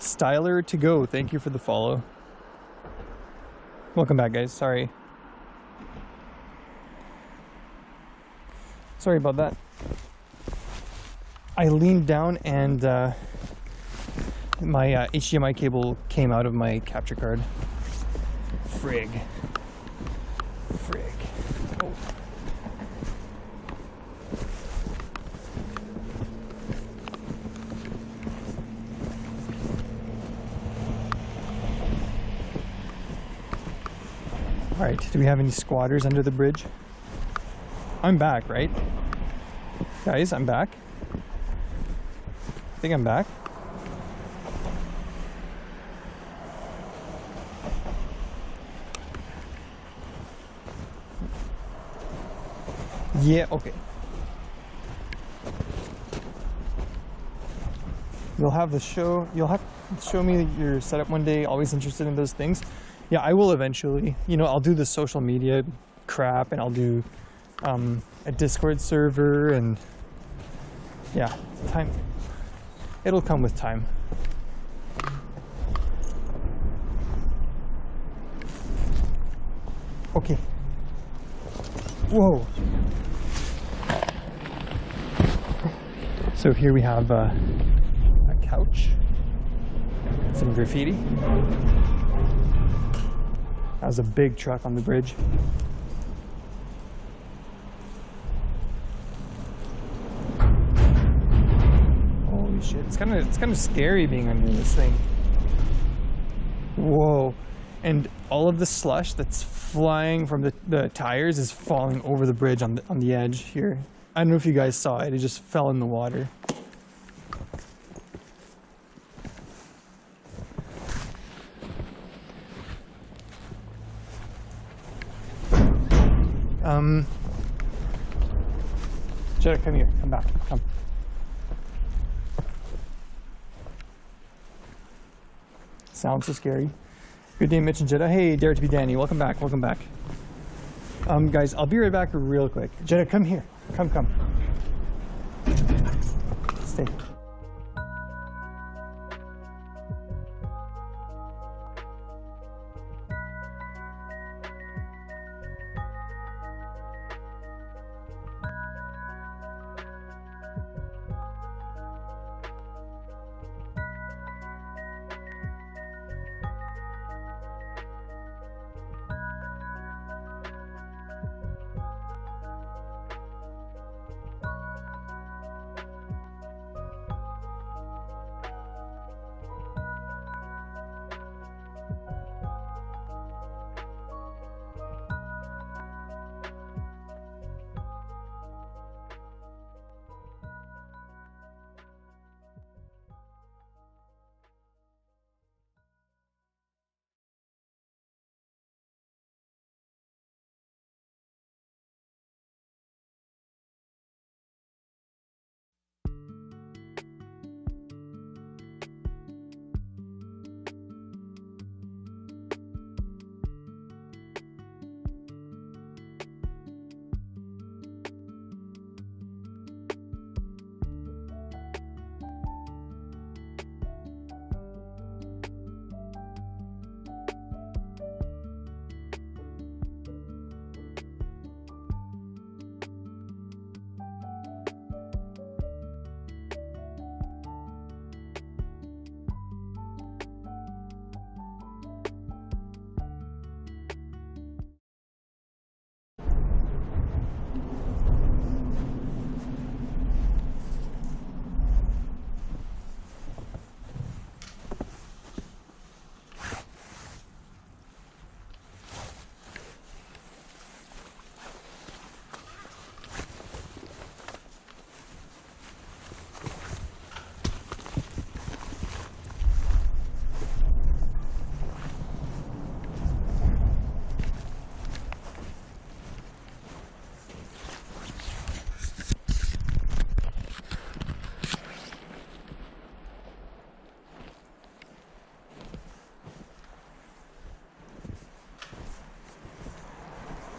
Styler to go, thank you for the follow. Welcome back, guys. Sorry about that. I leaned down and my HDMI cable came out of my capture card. Frig. Oh. All right, do we have any squatters under the bridge? I'm back, right? Guys, I'm back. I think I'm back. Yeah, okay. You'll have to show me your setup one day. Always interested in those things. Yeah, I will eventually. You know, I'll do the social media crap, and I'll do a Discord server, and yeah, time. It'll come with time. Okay. Whoa. So here we have a couch, some graffiti. That was a big truck on the bridge. Holy shit, it's kind of scary being under this thing. Whoa. And all of the slush that's flying from the tires is falling over the bridge on the edge here. I don't know if you guys saw it, it just fell in the water. Jetta, come here, come back, come. Sounds so scary. Good day, Mitch and Jetta. Hey, Dare to be Danny, welcome back, welcome back. Guys, I'll be right back real quick. Jetta, come here, come. Stay.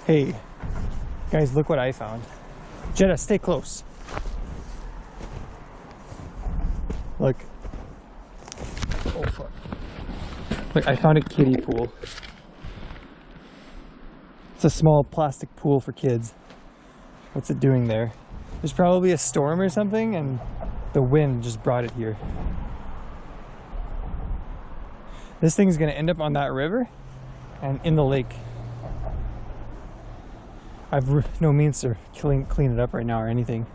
Hey, guys, look what I found. Jetta, stay close. Look. Oh, fuck. Look, I found a kiddie pool. It's a small plastic pool for kids. What's it doing there? There's probably a storm or something and the wind just brought it here. This thing's gonna end up on that river and in the lake. I've no means to clean it up right now or anything.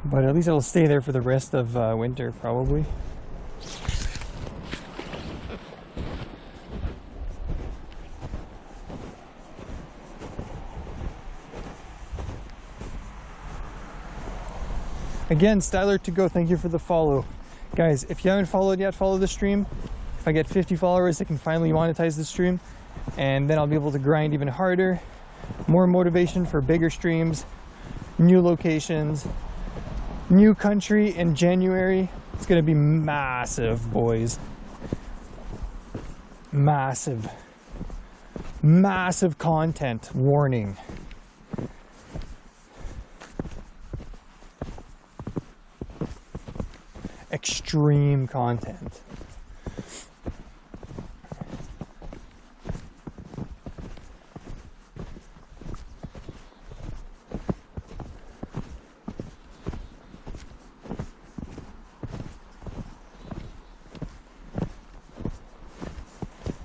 But at least it'll stay there for the rest of winter, probably. Again, Styler2Go, thank you for the follow. Guys, if you haven't followed yet, follow the stream. If I get 50 followers, I can finally monetize the stream. And then I'll be able to grind even harder. More motivation for bigger streams, new locations, new country in January. It's gonna be massive, boys. Massive. Massive content warning. Extreme content.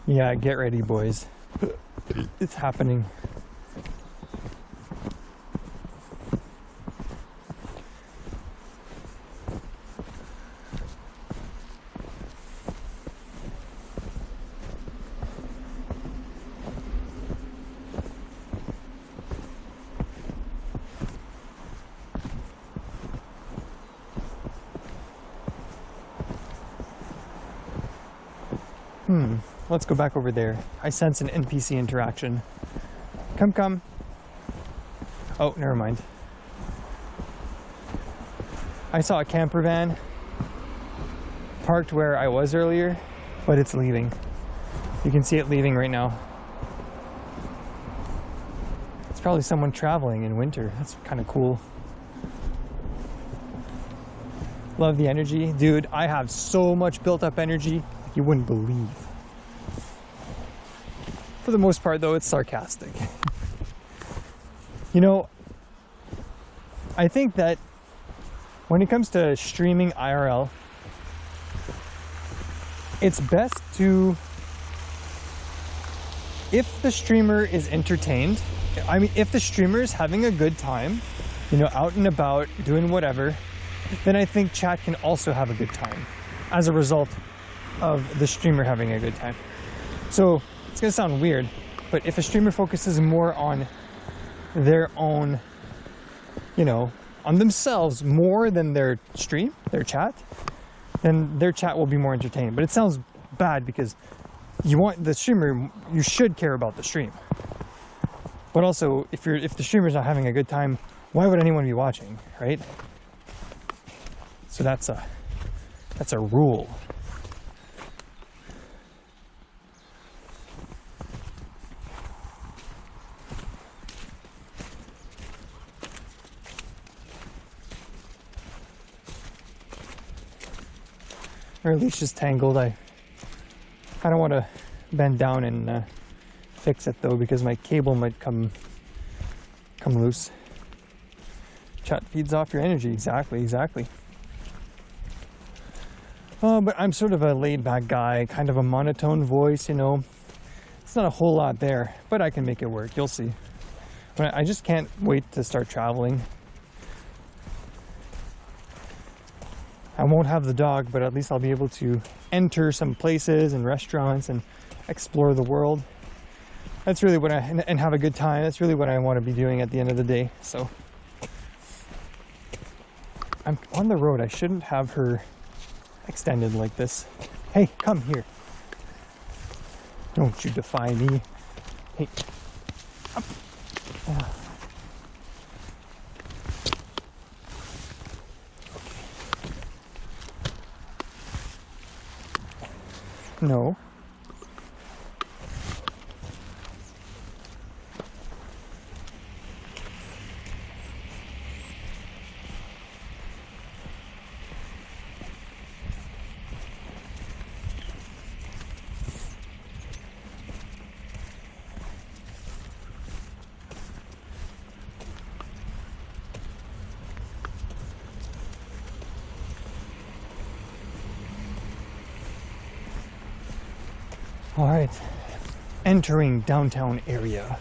Yeah, get ready, boys. It's happening. Let's go back over there. I sense an NPC interaction. Come. Oh, never mind. I saw a camper van parked where I was earlier, but it's leaving. You can see it leaving right now. It's probably someone traveling in winter. That's kind of cool. Love the energy. Dude, I have so much built up energy you wouldn't believe. For the most part though, it's sarcastic. You know, I think that when it comes to streaming IRL, it's best to, if the streamer is entertained, I mean, if the streamer is having a good time, you know, out and about, doing whatever, then I think chat can also have a good time as a result of the streamer having a good time. So it's gonna sound weird, but if a streamer focuses more on their own, you know, on themselves more than their stream, their chat, then their chat will be more entertaining. But it sounds bad because you want the streamer, you should care about the stream. But also, if the streamer's not having a good time, why would anyone be watching, right? So that's a rule. Our leash is tangled. I don't want to bend down and fix it though, because my cable might come loose. Chat feeds off your energy. Exactly. But I'm sort of a laid-back guy, kind of a monotone voice, you know. It's not a whole lot there, but I can make it work. You'll see. But I just can't wait to start traveling. I won't have the dog, but at least I'll be able to enter some places and restaurants and explore the world. That's really what and have a good time. That's really what I want to be doing at the end of the day. So I'm on the road. I shouldn't have her extended like this. Hey, come here. Don't you defy me. Hey, up. No. All right, entering downtown area.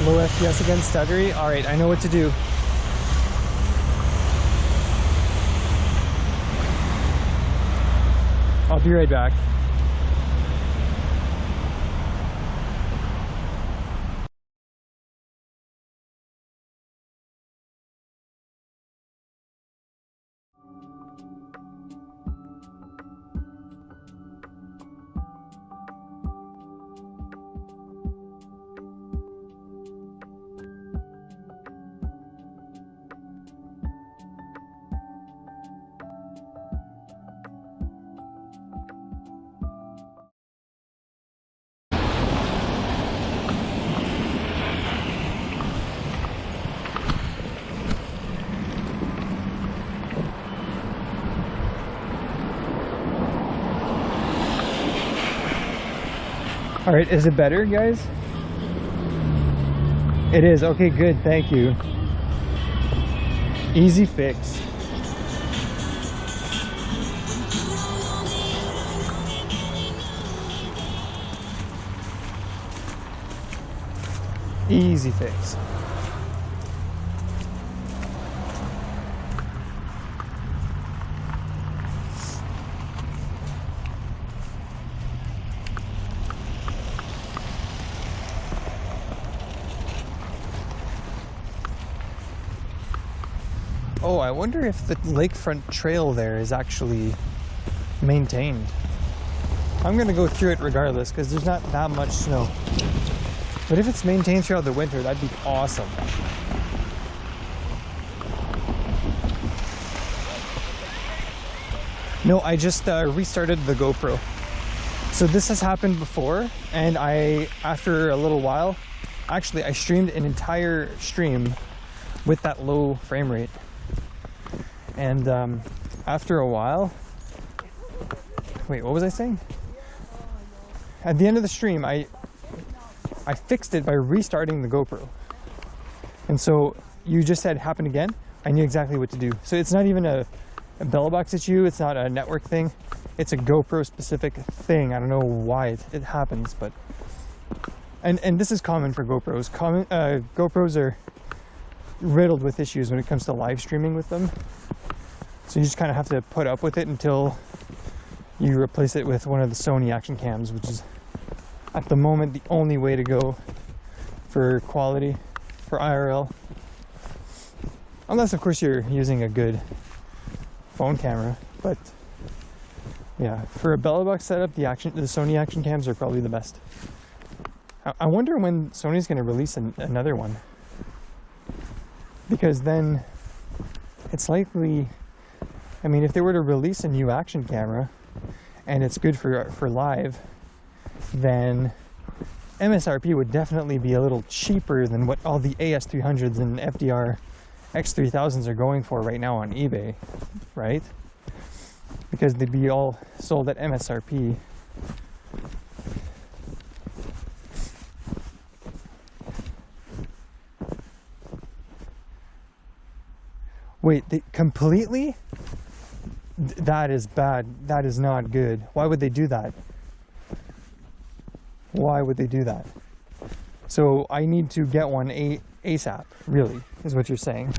Low FPS again, stuttery. All right, I know what to do. I'll be right back. All right, is it better, guys? It is, okay, good, thank you. Easy fix. Easy fix. Oh, I wonder if the lakefront trail there is actually maintained. I'm gonna go through it regardless because there's not that much snow. But if it's maintained throughout the winter, that'd be awesome. No, I just restarted the GoPro. So this has happened before, and after a little while, actually I streamed an entire stream with that low frame rate. And after a while, wait, what was I saying? At the end of the stream, I fixed it by restarting the GoPro. And so you just said happened again. I knew exactly what to do. So it's not even a bell box issue, it's not a network thing, it's a GoPro specific thing. I don't know why it happens, but and this is common for GoPros. GoPros are riddled with issues when it comes to live streaming with them. So you just kind of have to put up with it until you replace it with one of the Sony action cams, which is at the moment the only way to go for quality for IRL. Unless of course you're using a good phone camera, but yeah, for a belly box setup, the Sony action cams are probably the best. I wonder when Sony's going to release another one, because then it's likely, I mean, if they were to release a new action camera and it's good for live, then MSRP would definitely be a little cheaper than what all the AS300s and FDR X3000s are going for right now on eBay, right? Because they'd be all sold at MSRP. Wait, they completely? That is bad. That is not good. Why would they do that? Why would they do that? So I need to get one ASAP, really, is what you're saying.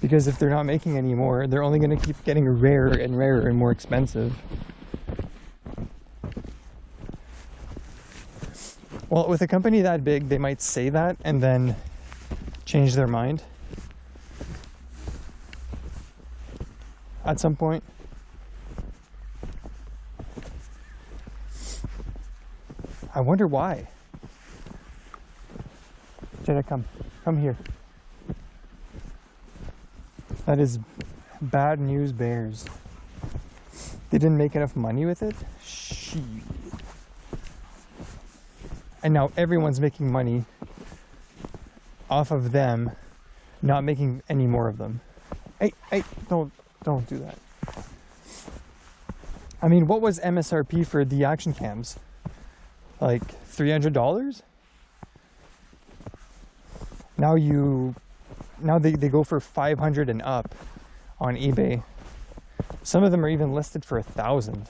Because if they're not making any more, they're only going to keep getting rarer and rarer and more expensive. Well, with a company that big, they might say that and then change their mind at some point. I wonder why. Jada, come here. That is bad news bears. They didn't make enough money with it? Shit. And now everyone's making money off of them not making any more of them. Hey, don't do that. I mean, what was MSRP for the action cams? Like $300? Now they go for 500 and up on eBay. Some of them are even listed for 1,000.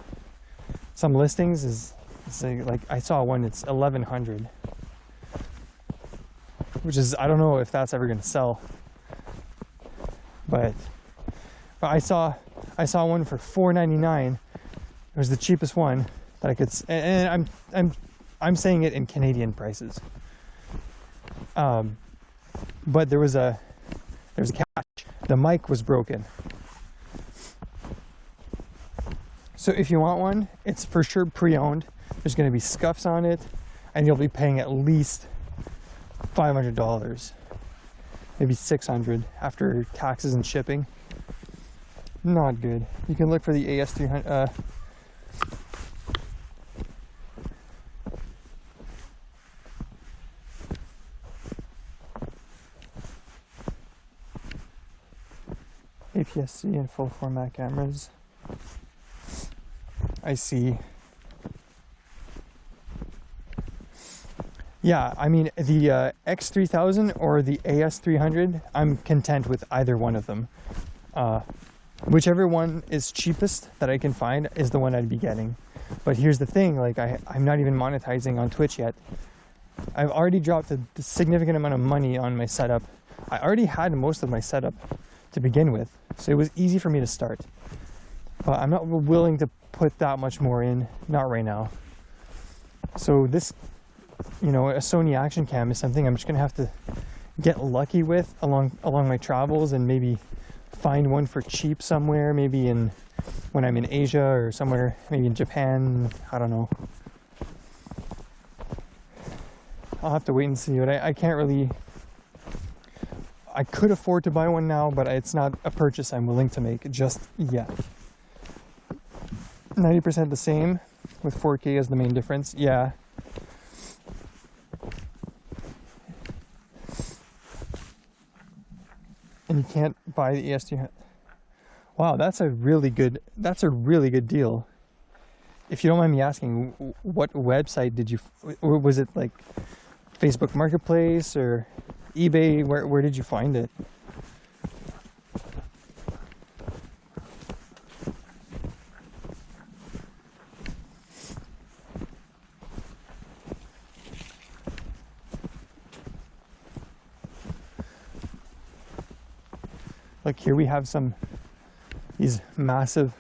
Some listings is like I saw one, it's 1,100, which is, I don't know if that's ever going to sell, but I saw one for $4.99. It was the cheapest one that I could, and I'm saying it in Canadian prices. But there was a catch. The mic was broken. So if you want one, it's for sure pre-owned. There's going to be scuffs on it, and you'll be paying at least $500, maybe $600 after taxes and shipping. Not good. You can look for the AS300. APS-C and full format cameras. I see. Yeah, I mean, the X3000 or the AS300, I'm content with either one of them. Whichever one is cheapest that I can find is the one I'd be getting. But here's the thing, like I'm not even monetizing on Twitch yet. I've already dropped a significant amount of money on my setup. I already had most of my setup to begin with, so it was easy for me to start. But I'm not willing to put that much more in, not right now. So this, you know, a Sony action cam is something I'm just gonna have to get lucky with along my travels, and maybe find one for cheap somewhere, maybe when I'm in Asia or somewhere, maybe in Japan, I don't know. I'll have to wait and see, but I can't really, I could afford to buy one now, but it's not a purchase I'm willing to make just yet. 90% the same, with 4K as the main difference, yeah. And you can't buy the ES200. Wow, that's a really good deal. If you don't mind me asking, what website did you, or was it like Facebook Marketplace or eBay? Where did you find it? Look, here we have these massive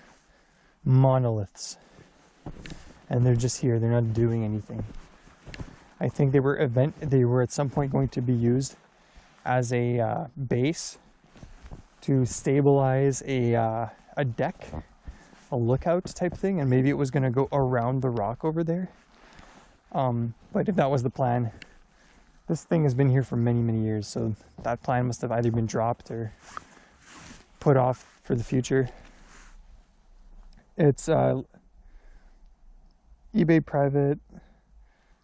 monoliths, and they're just here. They're not doing anything. I think they were at some point going to be used as a base to stabilize a deck, a lookout type thing, and maybe it was going to go around the rock over there. But if that was the plan, this thing has been here for many, many years, so that plan must have either been dropped or put off for the future. It's eBay private,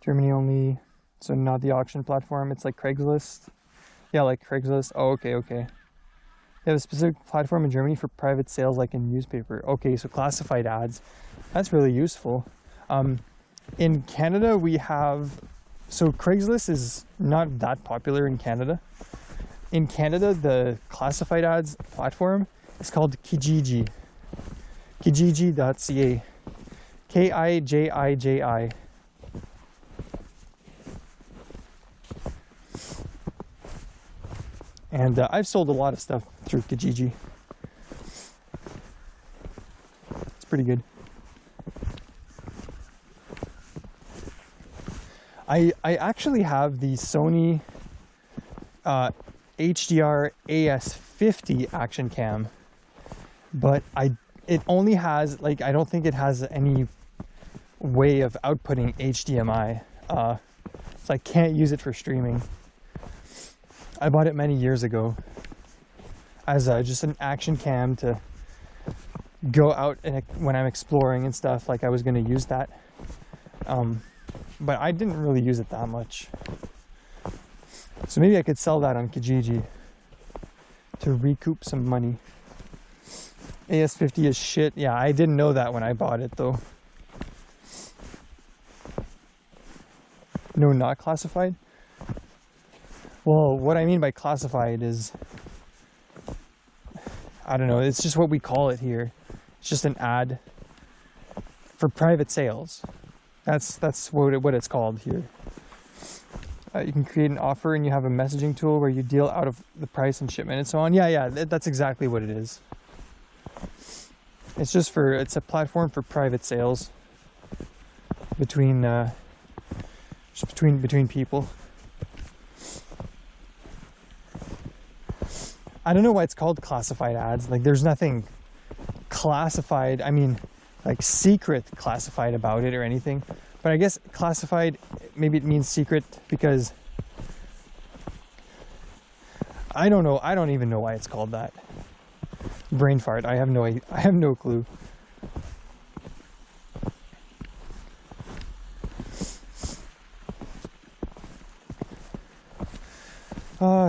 Germany only, so not the auction platform. It's like Craigslist. Yeah, like Craigslist. Oh, okay. They have a specific platform in Germany for private sales, like in newspaper. Okay, so classified ads. That's really useful. In Canada, we have... So Craigslist is not that popular in Canada. In Canada, the classified ads platform is called Kijiji. Kijiji.ca. Kijiji. And I've sold a lot of stuff through Kijiji. It's pretty good. I actually have the Sony HDR AS50 action cam, but it only has, like, I don't think it has any way of outputting HDMI, so I can't use it for streaming. I bought it many years ago as just an action cam to go out when I'm exploring and stuff. Like, I was going to use that, but I didn't really use it that much. So maybe I could sell that on Kijiji to recoup some money. AS50 is shit. Yeah, I didn't know that when I bought it, though. No, not classified? Well, what I mean by classified is, I don't know, it's just what we call it here. It's just an ad for private sales. That's what it's called here. You can create an offer and you have a messaging tool where you deal out of the price and shipment and so on. Yeah, that's exactly what it is. It's just it's a platform for private sales between people. I don't know why it's called classified ads. Like, there's nothing classified, I mean, like secret classified about it or anything. But I guess classified, maybe it means secret because I don't know. I don't even know why it's called that. Brain fart. I have no clue.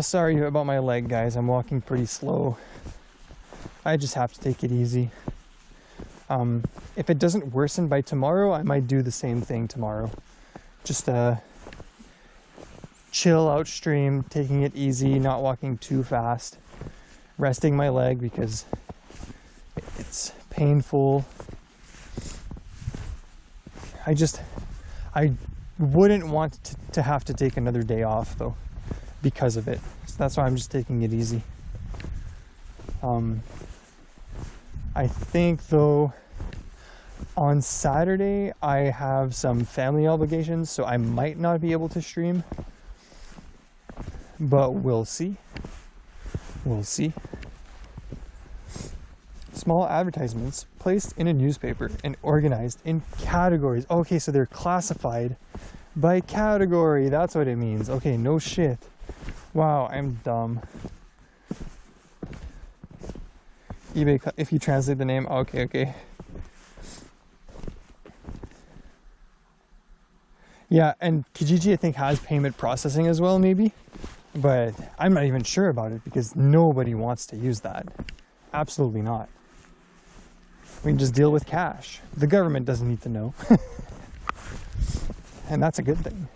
Sorry about my leg, guys. I'm walking pretty slow. I just have to take it easy. If it doesn't worsen by tomorrow, I might do the same thing tomorrow. Just chill out stream, taking it easy, not walking too fast, resting my leg because it's painful. I wouldn't want to have to take another day off though because of it. So that's why I'm just taking it easy. I think though on Saturday I have some family obligations, so I might not be able to stream, but we'll see. Small advertisements placed in a newspaper and organized in categories. Okay, so they're classified by category. That's what it means. Okay, no shit. Wow, I'm dumb. eBay, if you translate the name. Okay. Yeah, and Kijiji I think has payment processing as well, maybe. But I'm not even sure about it because nobody wants to use that. Absolutely not. We can just deal with cash. The government doesn't need to know. And that's a good thing.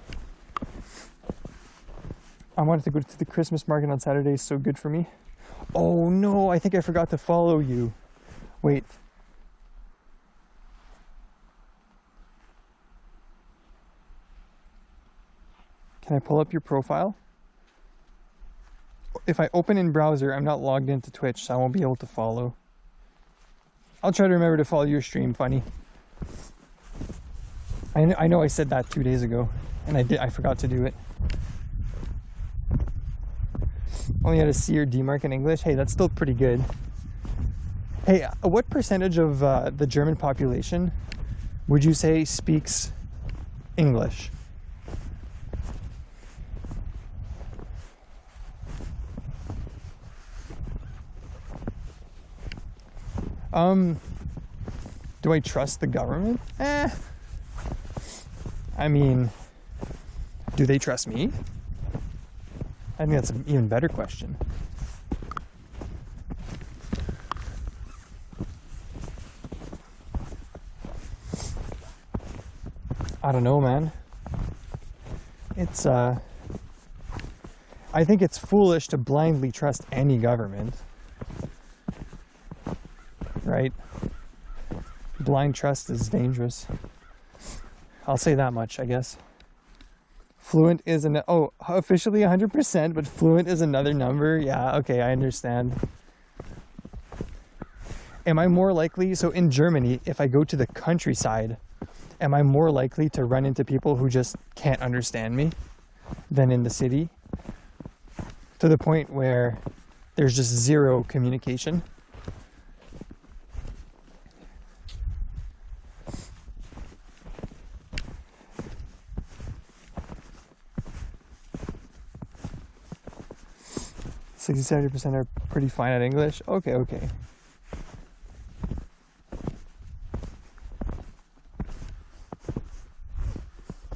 I wanted to go to the Christmas market on Saturday. So good for me. Oh no, I think I forgot to follow you. Wait. Can I pull up your profile? if I open in browser, I'm not logged into Twitch, so I won't be able to follow. I'll try to remember to follow your stream, Funny. I know I said that 2 days ago, and I forgot to do it. Only had a C or D mark in English. Hey, that's still pretty good. Hey, what percentage of the German population would you say speaks English? Do I trust the government? I mean, do they trust me? I think that's an even better question. I don't know, man. It's, I think it's foolish to blindly trust any government. Right? Blind trust is dangerous. I'll say that much, I guess. Fluent is officially 100%, but fluent is another number. Yeah, okay, I understand. Am I more likely, so in Germany, if I go to the countryside, am I more likely to run into people who just can't understand me than in the city? To the point where there's just zero communication? Sixty, 70% are pretty fine at English. Okay.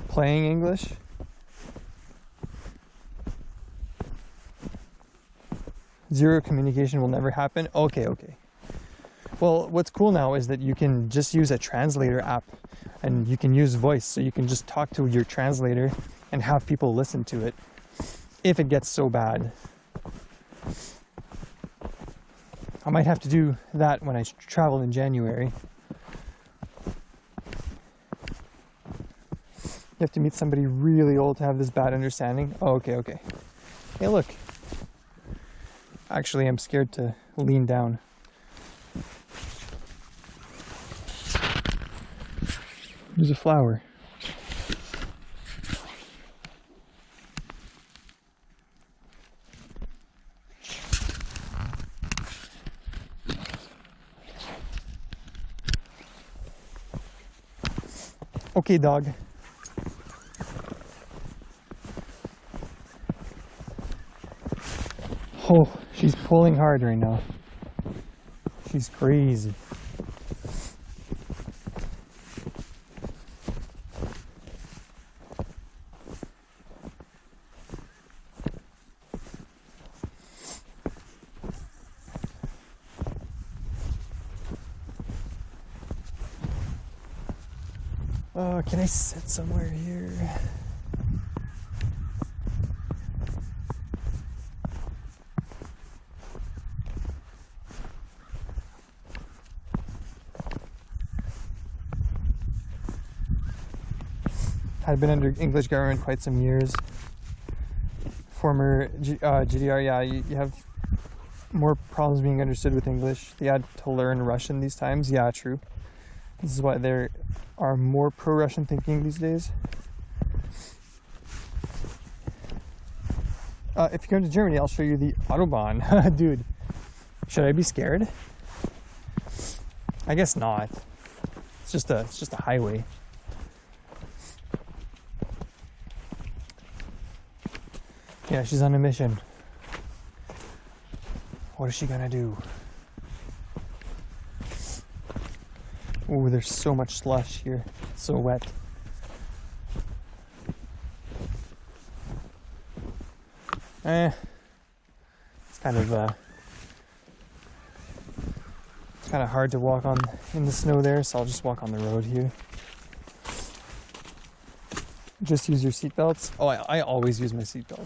Playing English? Zero communication will never happen? Okay. Well, what's cool now is that you can just use a translator app and you can use voice, so you can just talk to your translator and have people listen to it if it gets so bad. I might have to do that when I travel in January. You have to meet somebody really old to have this bad understanding? Oh, okay. Hey, look. Actually, I'm scared to lean down. There's a flower. Okay, dog. Oh, she's pulling hard right now. She's crazy. Can I sit somewhere here? I've been under English government quite some years. Former GDR, yeah, you have more problems being understood with English. They had to learn Russian these times. Yeah, true. This is why there are more pro-Russian thinking these days. If you come to Germany, I'll show you the Autobahn. Dude, should I be scared? I guess not. It's just a highway. Yeah, she's on a mission. What is she gonna do? Ooh, there's so much slush here. It's so wet. It's kind of hard to walk on in the snow there, so I'll just walk on the road here. Just use your seatbelts. Oh, I always use my seatbelt.